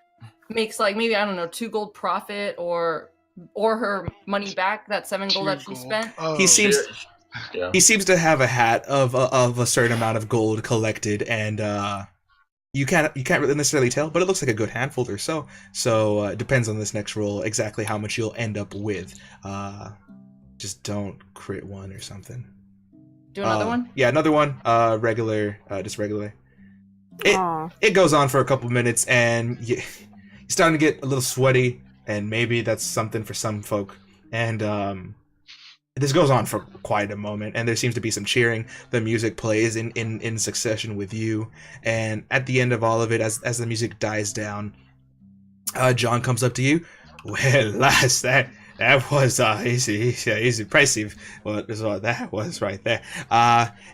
makes, maybe, I don't know, 2 gold profit, or her money back, that 7 gold that she spent. Oh. He seems to have a hat of a certain amount of gold collected, and you can't really necessarily tell, but it looks like a good handful or so. So it depends on this next roll exactly how much you'll end up with. Just don't crit one or something. Do another one? Yeah, another one. Regular, just regular. It goes on for a couple minutes, and you're starting to get a little sweaty, and maybe that's something for some folk. And this goes on for quite a moment, and there seems to be some cheering. The music plays in succession with you, and at the end of all of it, as the music dies down, John comes up to you. Well, lass, that was he's impressive. Well, that's what that was right there.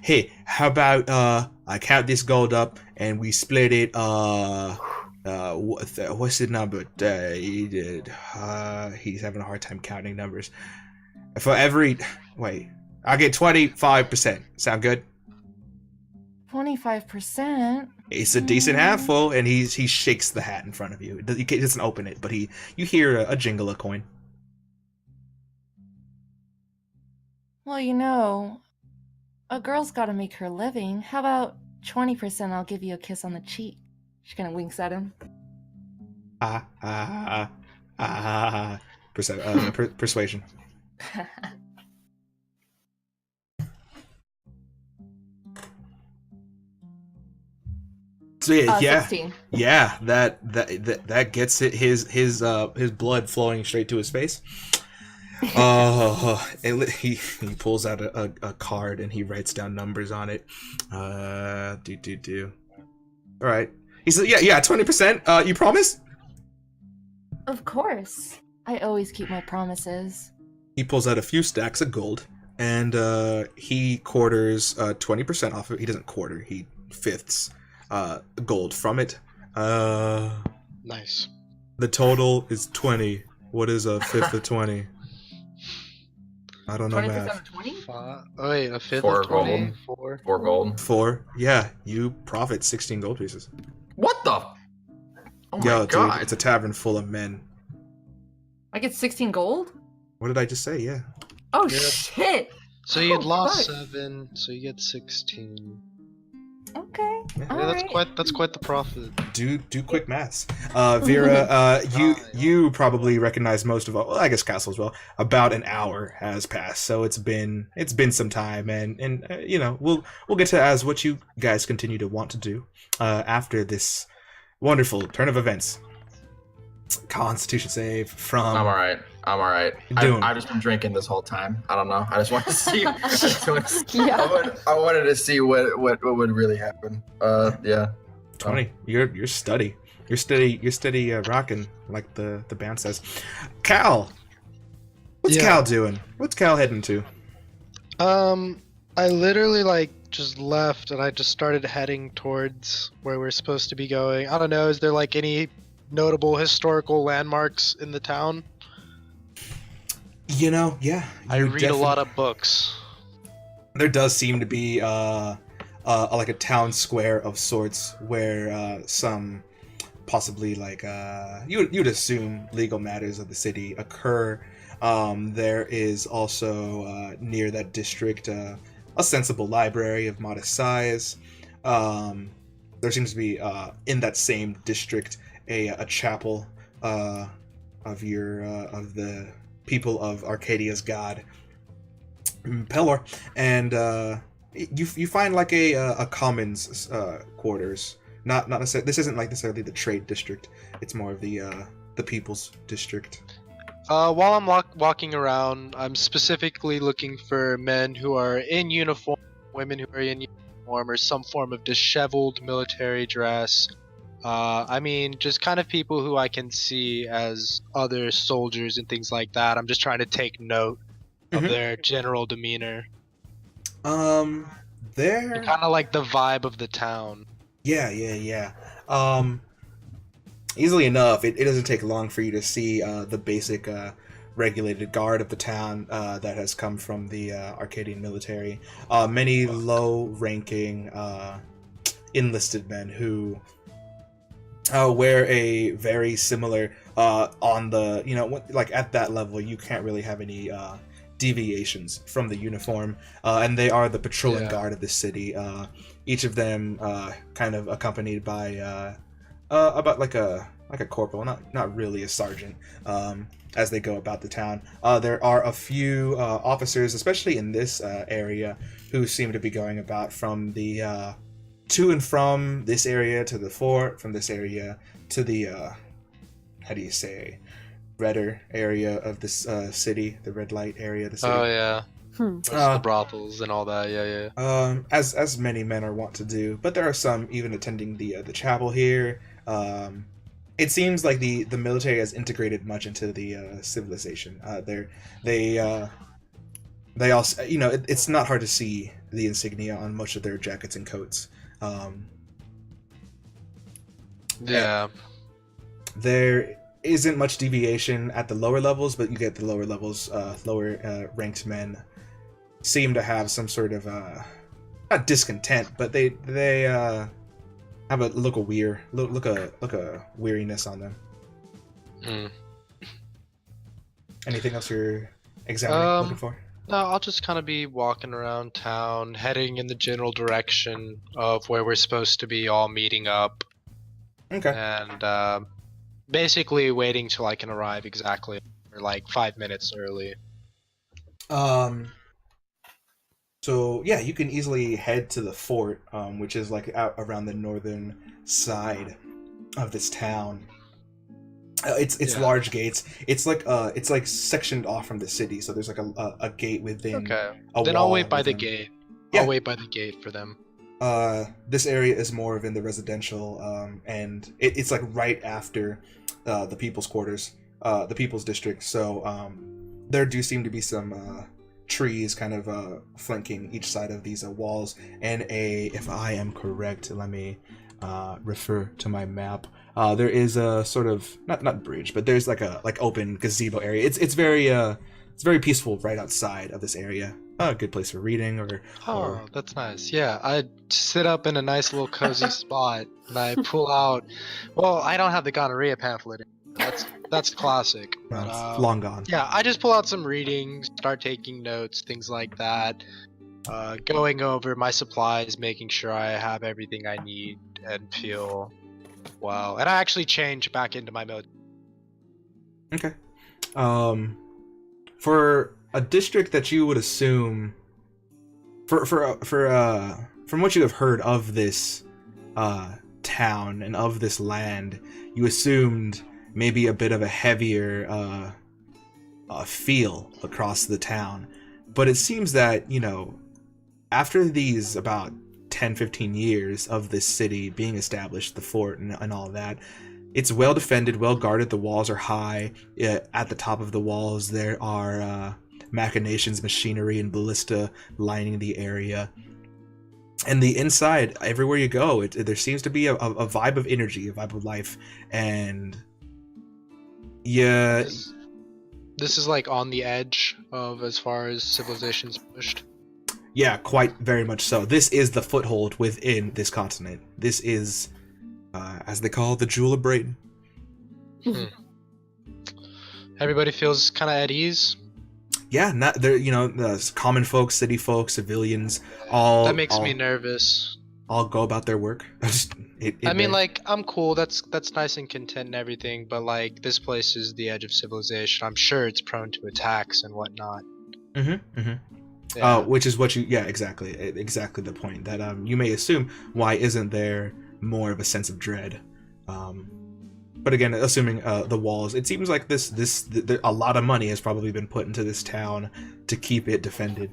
Hey, how about I count this gold up and we split it What's the number? He's having a hard time counting numbers. For every... Wait. I'll get 25%. Sound good? 25%? It's a decent handful, and he shakes the hat in front of you. He doesn't open it, but you hear a jingle of coin. Well, you know, a girl's got to make her living. How about 20%? I'll give you a kiss on the cheek. She kind of winks at him. Persuasion. So yeah, 16. Yeah, that gets it. His blood flowing straight to his face. And he pulls out a card and he writes down numbers on it. All right. He said, yeah, 20%. You promise? Of course. I always keep my promises. He pulls out a few stacks of gold and he quarters 20% off of it. He doesn't quarter. He fifths gold from it. Nice. The total is 20. What is a fifth of 20? I don't know 20% math. of 20? Oh wait, a fifth 4 of 20? gold. 4 gold. 4. Yeah, you profit 16 gold pieces. What the? Oh my Yo, god. dude, it's a tavern full of men. I get 16 gold? What did I just say? Yeah. Oh, Yeah. shit! So you'd lost fuck. 7, so you get 16. Okay. Yeah, All That's quite the profit. Do quick maths. Vera, you probably recognize most of all. Well, I guess Castle as well. About an hour has passed, so it's been some time, and you know we'll get to as what you guys continue to want to do after this wonderful turn of events. Constitution save from. I'm alright. I've just been drinking this whole time. I don't know. I just wanted to see. I wanted to see what would really happen. Yeah. 20. You're steady. You're steady rocking like the band says. Cal. What's Cal doing? What's Cal heading to? I literally just left and I just started heading towards where we're supposed to be going. I don't know. Is there any notable historical landmarks in the town? You know, yeah. I read a lot of books. There does seem to be like a town square of sorts where some possibly you'd assume legal matters of the city occur. There is also near that district a sensible library of modest size. There seems to be in that same district a chapel of the people of Arcadia's god Pelor, and you find a commons quarters. Not necessarily. This isn't necessarily the trade district. It's more of the people's district. While I'm walking around, I'm specifically looking for men who are in uniform, women who are in uniform, or some form of disheveled military dress. Just kind of people who I can see as other soldiers and things like that. I'm just trying to take note of their general demeanor. They're kind of like the vibe of the town. Yeah. Easily enough, it doesn't take long for you to see the basic regulated guard of the town that has come from the Arcadian military. Many low-ranking enlisted men who wear a very similar on the at that level you can't really have any deviations from the uniform, and they are the patrolling guard of the city. Each of them kind of accompanied by about like a corporal, not really a sergeant, as they go about the town. There are a few officers, especially in this area, who seem to be going about from the to and from this area to the fort, from this area to the redder area of this city, the red light area of the city. Oh yeah. The brothels and all that. Yeah. As many men are wont to do, but there are some even attending the chapel here. It seems like the military has integrated much into the civilization. They also, it's not hard to see the insignia on most of their jackets and coats. Yeah. There isn't much deviation at the lower levels, but you get the lower levels, lower ranked men seem to have some sort of not discontent, but they have a look a weariness on them. Anything else you're looking for? No, I'll just kind of be walking around town, heading in the general direction of where we're supposed to be all meeting up. Okay. And basically waiting till I can arrive exactly, or like 5 minutes early. So yeah, you can easily head to the fort, which is like out around the northern side of this town. It's large gates. It's like sectioned off from the city. So there's like a gate within. Okay. A then wall I'll wait by within. the gate. Yeah. I'll wait by the gate for them. This area is more of in the residential, and it's like right after the people's quarters, the people's district. So there do seem to be some trees kind of flanking each side of these walls, and if I am correct, let me refer to my map. There is a sort of not bridge, but there's like open gazebo area. It's very peaceful right outside of this area. A good place for reading or that's nice. Yeah, I sit up in a nice little cozy spot and I pull out. Well, I don't have the gonorrhea pamphlet. That's classic. No, But, it's long gone. Yeah, I just pull out some readings, start taking notes, things like that. Going over my supplies, making sure I have everything I need and feel well. And I actually change back into my mode. Okay. For a district that you would assume, from what you have heard of this town and of this land, you assumed maybe a bit of a heavier feel across the town. But it seems that, after these about 10-15 years of this city being established, the fort and all that, it's well defended, well guarded. The walls are high. At the top of the walls there are machinations, machinery, and ballista lining the area. And the inside, everywhere you go, there seems to be a vibe of energy, a vibe of life. And yeah, this is like on the edge of as far as civilization's pushed. Yeah, quite very much so. This is the foothold within this continent. This is, as they call it, the Jewel of Brayton. Everybody feels kind of at ease. Yeah, not there. The common folks, city folks, civilians, all. That makes me nervous. All go about their work. I'm cool. That's nice and content and everything, but like this place is the edge of civilization. I'm sure it's prone to attacks and whatnot. Yeah. Which is what exactly the point that you may assume, why isn't there more of a sense of dread? But again, assuming the walls, it seems like a lot of money has probably been put into this town to keep it defended.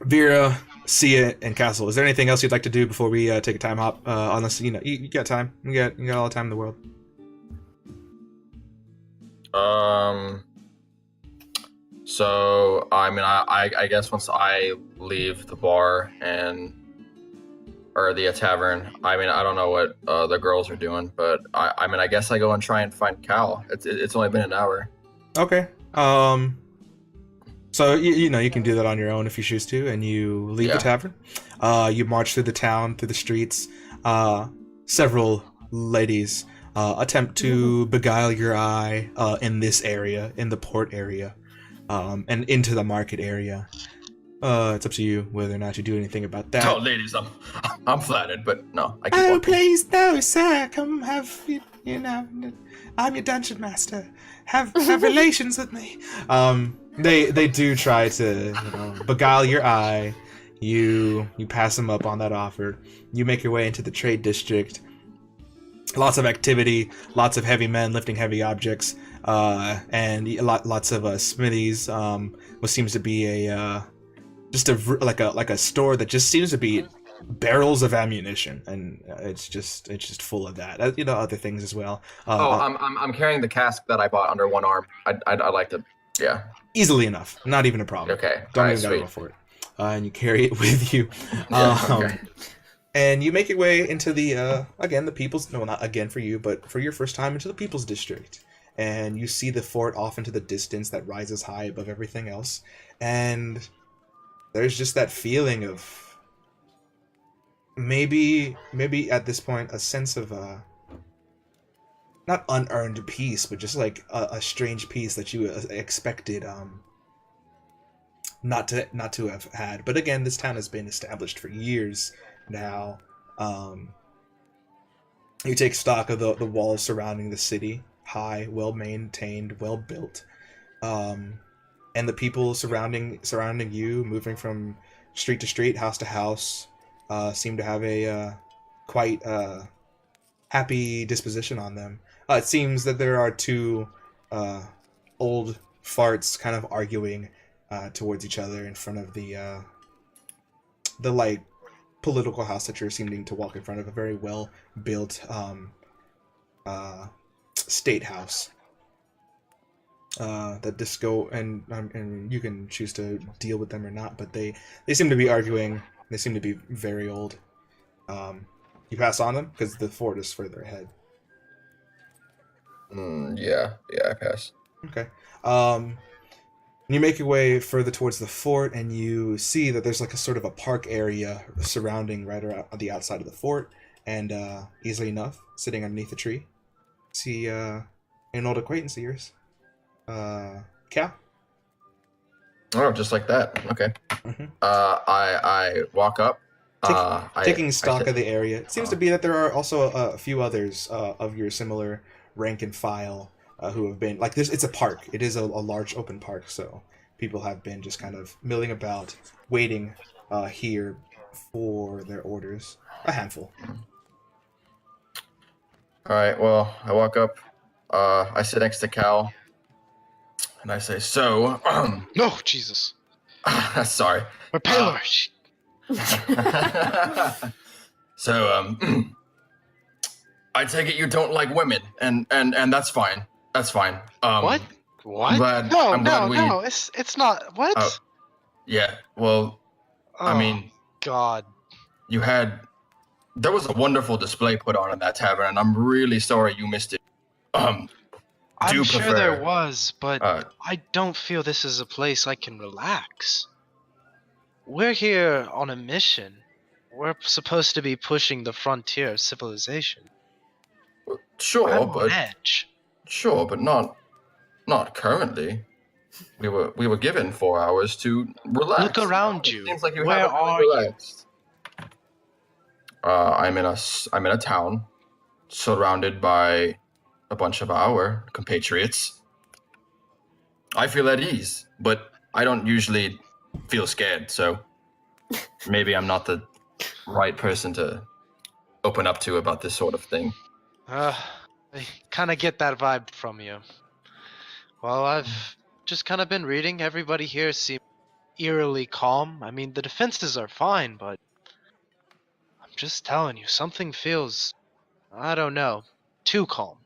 Vera, Tsia, and Castle, is there anything else you'd like to do before we take a time hop? Unless you got time, you got all the time in the world. So I guess once I leave the bar or the tavern, I don't know what the girls are doing, but I guess I go and try and find Cal. It's only been an hour. Okay. So you can do that on your own if you choose to, and you leave the tavern. You march through the town, through the streets. Several ladies attempt to beguile your eye in this area, in the port area, and into the market area. It's up to you whether or not you do anything about that. Oh, ladies, I'm flattered, but no, I keep walking. Please, no, sir, come have I'm your dungeon master. Have relations with me. They do try to beguile your eye. You pass them up on that offer. You make your way into the trade district. Lots of activity, lots of heavy men lifting heavy objects, and lots of smithies. What seems to be like a store that just seems to be barrels of ammunition, and it's just full of that. Other things as well. I'm carrying the cask that I bought under one arm. I'd like to, yeah. Easily enough, not even a problem. Okay, don't even gotta go for it. And you carry it with you. Okay. And you make your way into the again the people's not again for you, but for your first time into the People's District. And you see the fort off into the distance that rises high above everything else. And there's just that feeling of maybe at this point a sense of not unearned peace, but just like a strange peace that you expected not to have had. But again, this town has been established for years now. You take stock of the walls surrounding the city, high, well maintained, well built, and the people surrounding you, moving from street to street, house to house, seem to have a quite happy disposition on them. It seems that there are two old farts kind of arguing towards each other in front of the like political house that you're seeming to walk in front of, a very well built state house. That disco and you can choose to deal with them or not, but they seem to be arguing. They seem to be very old. You pass on them because the fort is further ahead. Yeah, I pass. Okay. You make your way further towards the fort, and you see that there's like a sort of a park area surrounding right around the outside of the fort, and easily enough, sitting underneath a tree, see an old acquaintance of yours, Cal. Oh, just like that. Okay. Mm-hmm. I walk up. Taking stock of the area. It seems to be that there are also a few others of your similar rank and file who have been like this. It's a park. It is a large open park, so people have been just kind of milling about, waiting here for their orders. A handful. All right. Well, I walk up. I sit next to Cal, and I say, "So, no, Jesus. Sorry, We're paler." So, I take it you don't like women, and that's fine. That's fine. What? No. It's not. What? Yeah. Well, I mean, God. There was a wonderful display put on in that tavern, and I'm really sorry you missed it. I'm sure there was, but I don't feel this is a place I can relax. We're here on a mission. We're supposed to be pushing the frontier of civilization. Sure, but not currently. We were given 4 hours to relax. Look around you. Seems like you Where haven't are really relaxed. I'm in a town surrounded by a bunch of our compatriots. I feel at ease, but I don't usually feel scared, so maybe I'm not the right person to open up to about this sort of thing. I kind of get that vibe from you. Well, I've just kind of been reading. Everybody here seems eerily calm. I mean, the defenses are fine, but I'm just telling you, something feels, I don't know, too calm.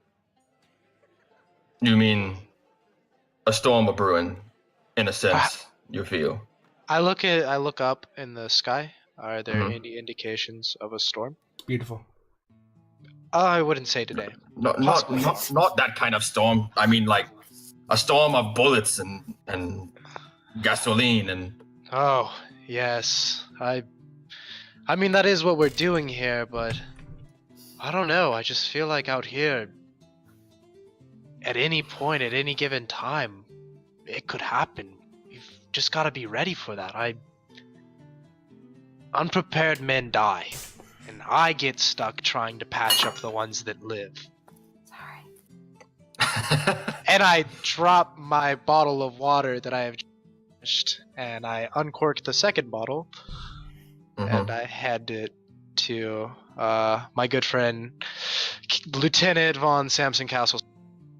You mean a storm a brewing, in a sense, you feel? I look up in the sky. Are there any indications of a storm? Beautiful. I wouldn't say today. Not that kind of storm. I mean, like a storm of bullets and gasoline and. Oh yes, I mean that is what we're doing here, but I don't know. I just feel like out here, at any point, at any given time, it could happen. You've just got to be ready for that. Unprepared men die, and I get stuck trying to patch up the ones that live. Sorry. And I drop my bottle of water that I have finished, and I uncork the second bottle, and I hand it to my good friend, Lieutenant von Samson Castle,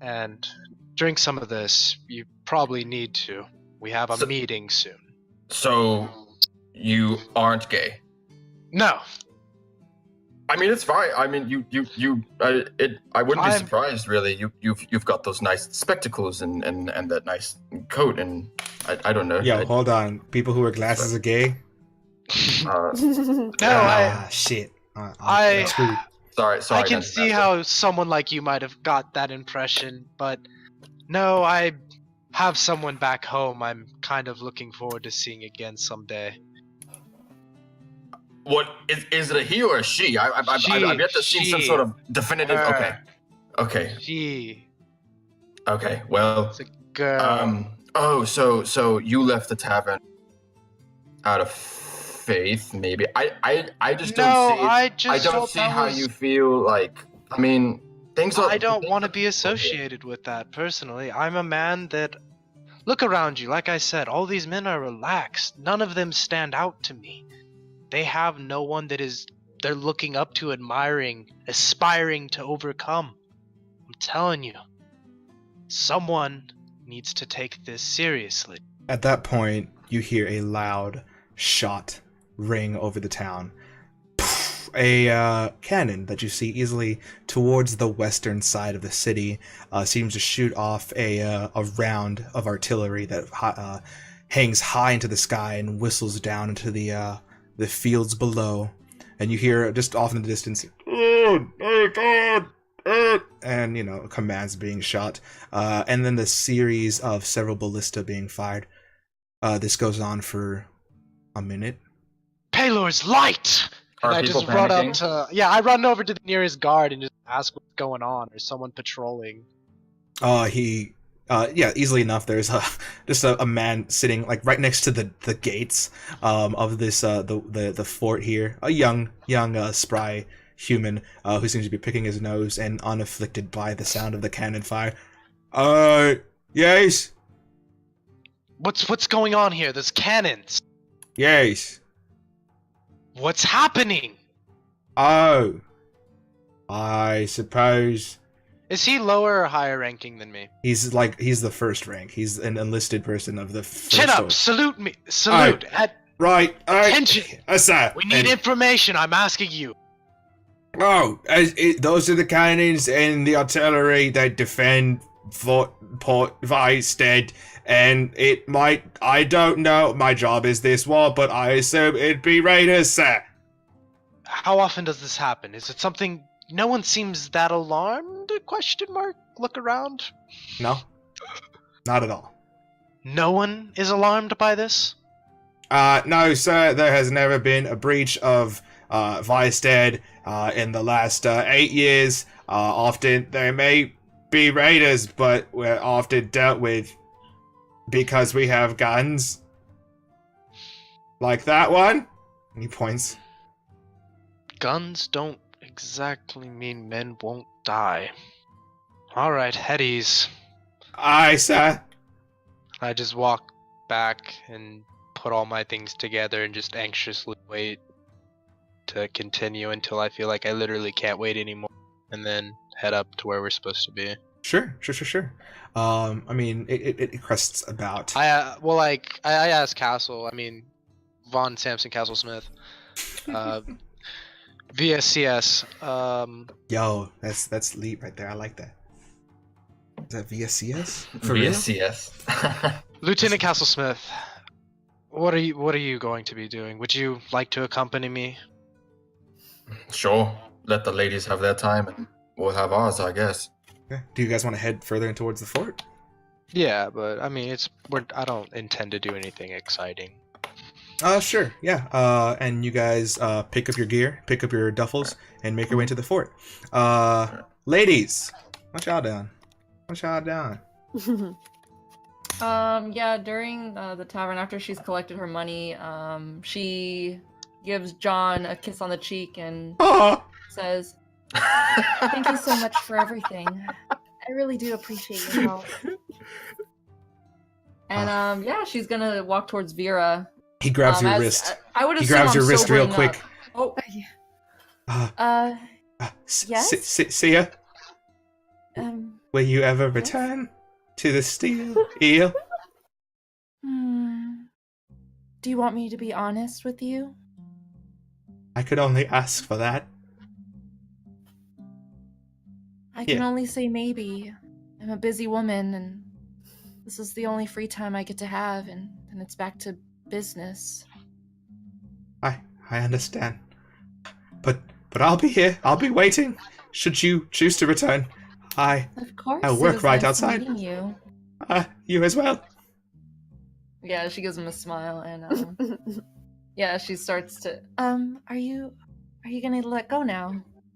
and drink some of this. You probably need to. We have a meeting soon. So, you aren't gay? No. I mean, it's fine. I mean, I wouldn't be surprised, really. You've got those nice spectacles and that nice coat, and I don't know. Hold on. People who wear glasses are gay? No, shit. screwed. Sorry. I can see how someone like you might have got that impression, but no, I have someone back home I'm kind of looking forward to seeing again someday. What is it a he or a she? I've yet to see some sort of definitive. Okay. She. Okay. Well. It's a girl. Oh, so you left the tavern out of faith, maybe. I just don't see. I don't see how you feel like. I mean, things are. I don't want to be associated with that personally. I'm a man that. Look around you. Like I said, all these men are relaxed. None of them stand out to me. They have no one that they're looking up to, admiring, aspiring to overcome. I'm telling you, someone needs to take this seriously. At that point, you hear a loud shot ring over the town. A cannon that you see easily towards the western side of the city seems to shoot off a round of artillery that hangs high into the sky and whistles down into the fields below. And you hear just off in the distance, and commands being shot, and then the series of several ballista being fired. This goes on for a minute. Paylor's light! And I just run up to... Yeah, I run over to the nearest guard and just ask what's going on. Or someone patrolling. Easily enough. There's just a man sitting like right next to the gates of this the fort here. A young spry human who seems to be picking his nose and unafflicted by the sound of the cannon fire. Yes. What's going on here? There's cannons. Yes. What's happening? Oh, I suppose. Is he lower or higher ranking than me? He's the first rank. He's an enlisted person of the first. Chin up! Salute me! Salute! Right. Attention! Sir. We need information. I'm asking you. Oh, those are the cannons and the artillery that defend Fort Viestead. And it might, I don't know, my job is this war, but I assume it'd be raiders, sir. How often does this happen? Is it something, no one seems that alarmed, question mark? Look around. No, not at all. No one is alarmed by this? No, sir, there has never been a breach of Viestead in the last 8 years. Often there may be raiders, but we're often dealt with because we have guns. Like that one? And he points. Guns don't exactly mean men won't die. Alright, head ease. Aye, sir. I just walk back and put all my things together and just anxiously wait to continue until I feel like I literally can't wait anymore. And then head up to where we're supposed to be. Sure. I mean, it crests about. I asked Castle. I mean, Von Samson Castle Smith, VSCS. Yo, that's elite right there. I like that. Is that VSCS? For VSCS. Real? Lieutenant Castle Smith, what are you going to be doing? Would you like to accompany me? Sure. Let the ladies have their time, and we'll have ours, I guess. Okay. Do you guys want to head further in towards the fort? Yeah, but I mean, I don't intend to do anything exciting. Sure, yeah. And you guys pick up your gear, pick up your duffels, and make your way into the fort. Ladies, what y'all doing? Yeah, during the tavern, after she's collected her money, she gives John a kiss on the cheek and says, "Thank you so much for everything. I really do appreciate your help." And yeah, she's gonna walk towards Vera. He grabs your wrist. I would. He grabs your wrist real quick. Oh. Yes. Tsia. Will you ever return to the Steel Eel? Do you want me to be honest with you? I could only ask for that. I can only say maybe. I'm a busy woman, and this is the only free time I get to have, and it's back to business. I understand. But but I'll be here. I'll be waiting. Should you choose to return, Of course. I'll work it was right nice outside. meeting you. You as well. Yeah, she gives him a smile, and yeah, she starts to. Are you gonna let go now?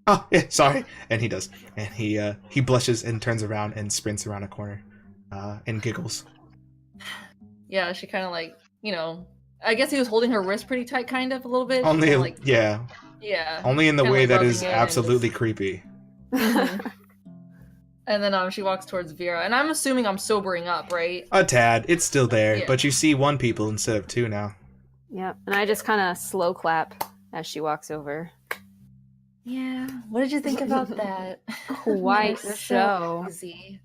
Oh, yeah, sorry. And he does. And he blushes and turns around and sprints around a corner, and giggles. Yeah, she kind of like, I guess he was holding her wrist pretty tight, kind of a little bit. Only, kinda, like, yeah. Yeah. Only in the way like that rubbing is it and absolutely just- creepy. And then she walks towards Vera, and I'm assuming I'm sobering up, right? A tad. It's still there, Yeah. but you see one people instead of two now. Yep. And I just kind of slow clap as she walks over. Yeah. What did you think about that? Quite You're the show. So easy.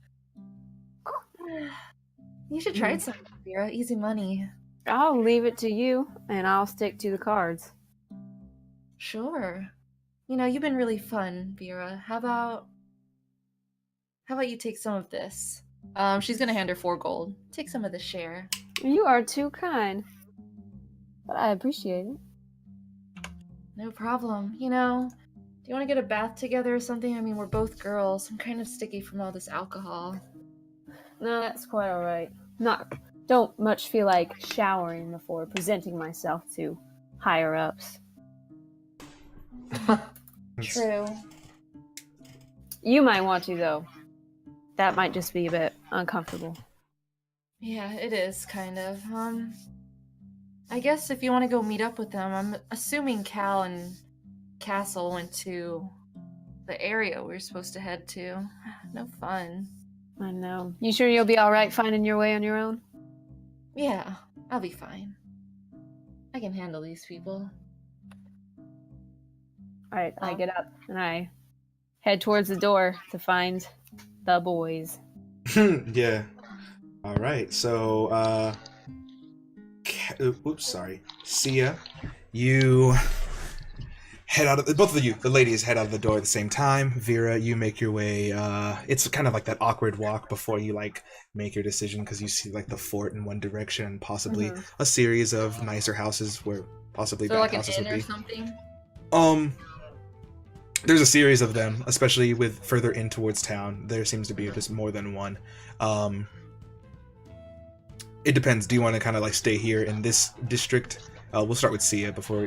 You should try it some, Vera. Easy money. I'll leave it to you, and I'll stick to the cards. Sure. You've been really fun, Vera. How about you take some of this? She's gonna hand her 4 gold. Take some of the share. You are too kind. But I appreciate it. No problem. Do you want to get a bath together or something? I mean, we're both girls. I'm kind of sticky from all this alcohol. No, that's quite alright. Don't much feel like showering before presenting myself to higher ups. True. You might want to, though. That might just be a bit uncomfortable. Yeah, it is, kind of. I guess if you want to go meet up with them, I'm assuming Cal and Castle went to the area we were supposed to head to. No fun. I know. You sure you'll be alright finding your way on your own? Yeah, I'll be fine. I can handle these people. Alright, I get up and I head towards the door to find the boys. Yeah. All right. So, oops, sorry. Tsia, you head out of both of you, the ladies, head out of the door at the same time. Vera, you make your way. It's kind of like that awkward walk before you make your decision, because you see the fort in one direction and possibly a series of nicer houses where possibly So bad like an houses inn would or be. something? There's a series of them, especially with further in towards town. There seems to be just more than one. It depends. Do you want to kind of stay here in this district? We'll start with Tsia before,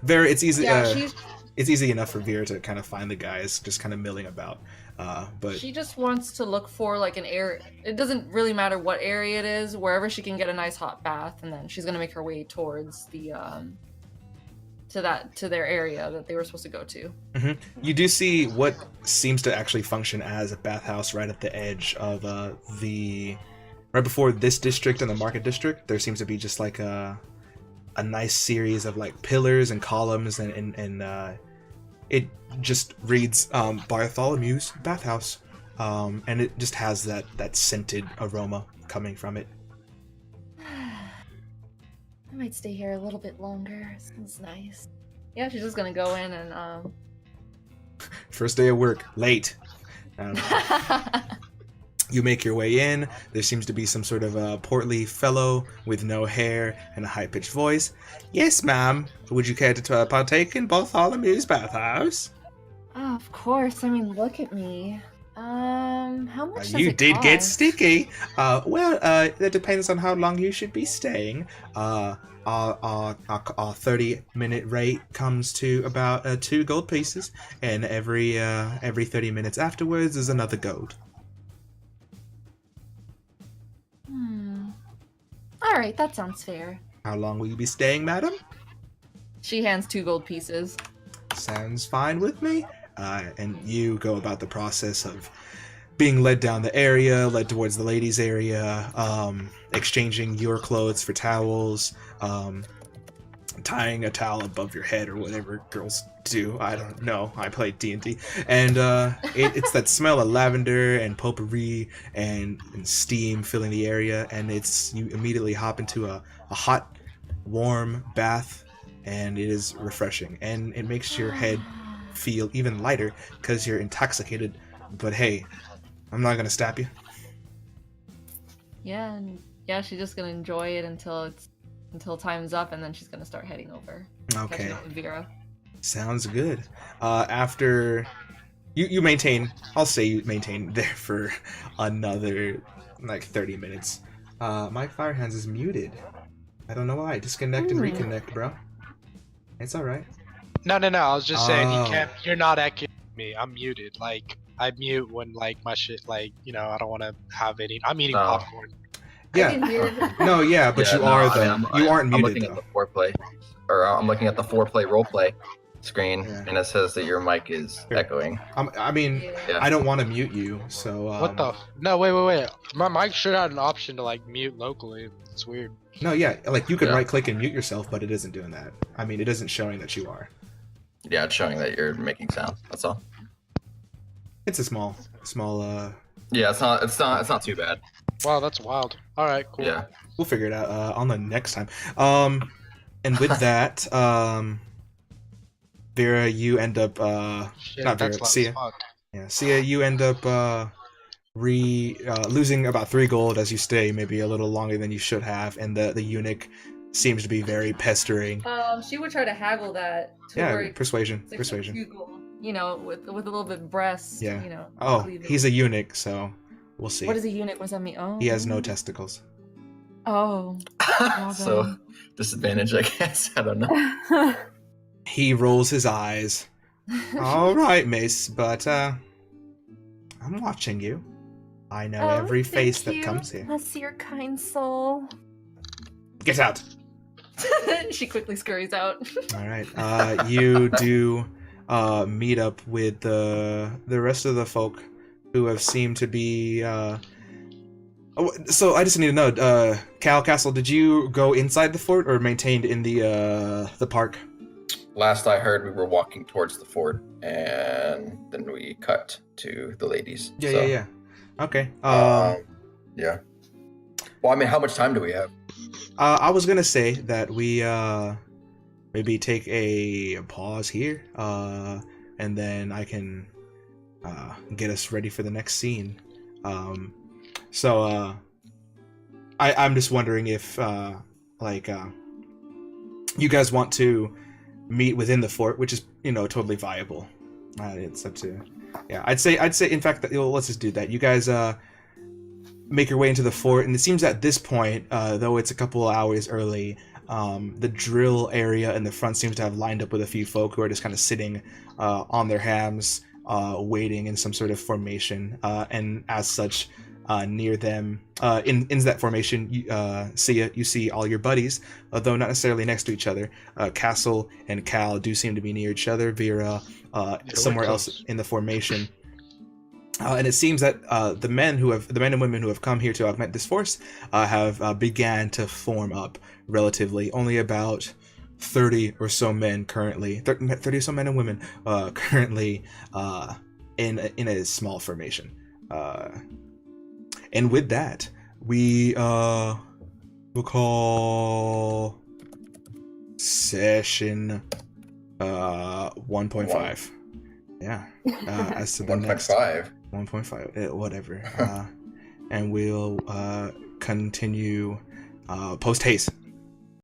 Vera, it's easy. Yeah, it's easy enough for Vera to kind of find the guys just kind of milling about. But she just wants to look for an area. It doesn't really matter what area it is, wherever she can get a nice hot bath, and then she's gonna make her way towards the to their area that they were supposed to go to. You do see what seems to actually function as a bathhouse right at the edge of right before this district and the market district. There seems to be just a nice series of pillars and columns, and it just reads Bartholomew's bathhouse, and it just has that scented aroma coming from it. I might stay here a little bit longer. Sounds nice. Yeah, she's just gonna go in and First day of work, late. You make your way in. There seems to be some sort of a portly fellow with no hair and a high-pitched voice. Yes, ma'am. Would you care to partake in Bartholomew's bathhouse? Oh, of course. I mean, look at me. How much does You it did cost? get sticky. That depends on how long you should be staying. Our 30-minute rate comes to about 2 gold pieces, and every 30 minutes afterwards is another gold. All right, that sounds fair. How long will you be staying, madam? She hands 2 gold pieces. Sounds fine with me. And you go about the process of being led down the area, led towards the ladies' area, exchanging your clothes for towels, tying a towel above your head or whatever girls do. I don't know. I play D&D. And it's that smell of lavender and potpourri and steam filling the area, and you immediately hop into a hot, warm bath, and it is refreshing. And it makes your head feel even lighter because you're intoxicated. But hey, I'm not gonna stop you. Yeah, and she's just gonna enjoy it until time's up, and then she's gonna start heading over. Okay. Catching up with Vera. Sounds good. After you maintain, I'll say you maintain there for another like 30 minutes. My fire hands is muted. I don't know why. Disconnect and reconnect, bro. It's all right. No. I was just saying you can't. You're not echoing me. I'm muted. Like I mute when like my shit. Like I don't want to have any. I'm eating popcorn. Yeah. No. Yeah. But you are though. You aren't muted looking though. At the foreplay, or I'm looking at the foreplay roleplay screen, and it says that your mic is echoing. I mean, I don't want to mute you, so. What the? No, wait. My mic should have an option to like mute locally. It's weird. No, yeah, like you could right click and mute yourself, but it isn't doing that. I mean, it isn't showing that you are. Yeah, it's showing that you're making sound. That's all. It's a small. Yeah, it's not too bad. Wow, that's wild. All right, cool. Yeah, we'll figure it out on the next time. And with that, Vera, you end up not Vera, Tsia. Yeah, Tsia, you end up losing about 3 gold as you stay, maybe a little longer than you should have, and the eunuch seems to be very pestering. She would try to haggle that. Persuasion. You know, with a little bit of breast. Yeah. You know. Oh, he's a eunuch, so we'll see. What is a eunuch? What does that mean? Oh. He has no testicles. Oh. So disadvantage, I guess. I don't know. He rolls his eyes. All right, miss, but I'm watching you. I know every face that comes here. Bless your kind soul. Get out. She quickly scurries out. All right. You do meet up with the rest of the folk who have seemed to be. So I just need to know, Cal Castle, did you go inside the fort or maintained in the park? Last I heard, we were walking towards the fort, and then we cut to the ladies. Yeah. Okay. Yeah. Well, I mean, how much time do we have? I was gonna say that we maybe take a pause here, and then I can get us ready for the next scene. So I'm just wondering if you guys want to meet within the fort, which is totally viable. It's up to I'd say in fact that let's just do that. You guys make your way into the fort, and it seems at this point, though it's a couple of hours early, the drill area in the front seems to have lined up with a few folk who are just kind of sitting on their hams, waiting in some sort of formation, and as such, near them, in that formation, you see all your buddies, although not necessarily next to each other. Castle and Cal do seem to be near each other. Vera, somewhere else in the formation. And it seems that the men and women who have come here to augment this force have began to form up relatively. Only about 30 or so men currently, 30 or so men and women currently in a small formation. And with that, we will call session 1.5. Yeah. As to the 1.5. 1.5, whatever. And we'll continue post haste.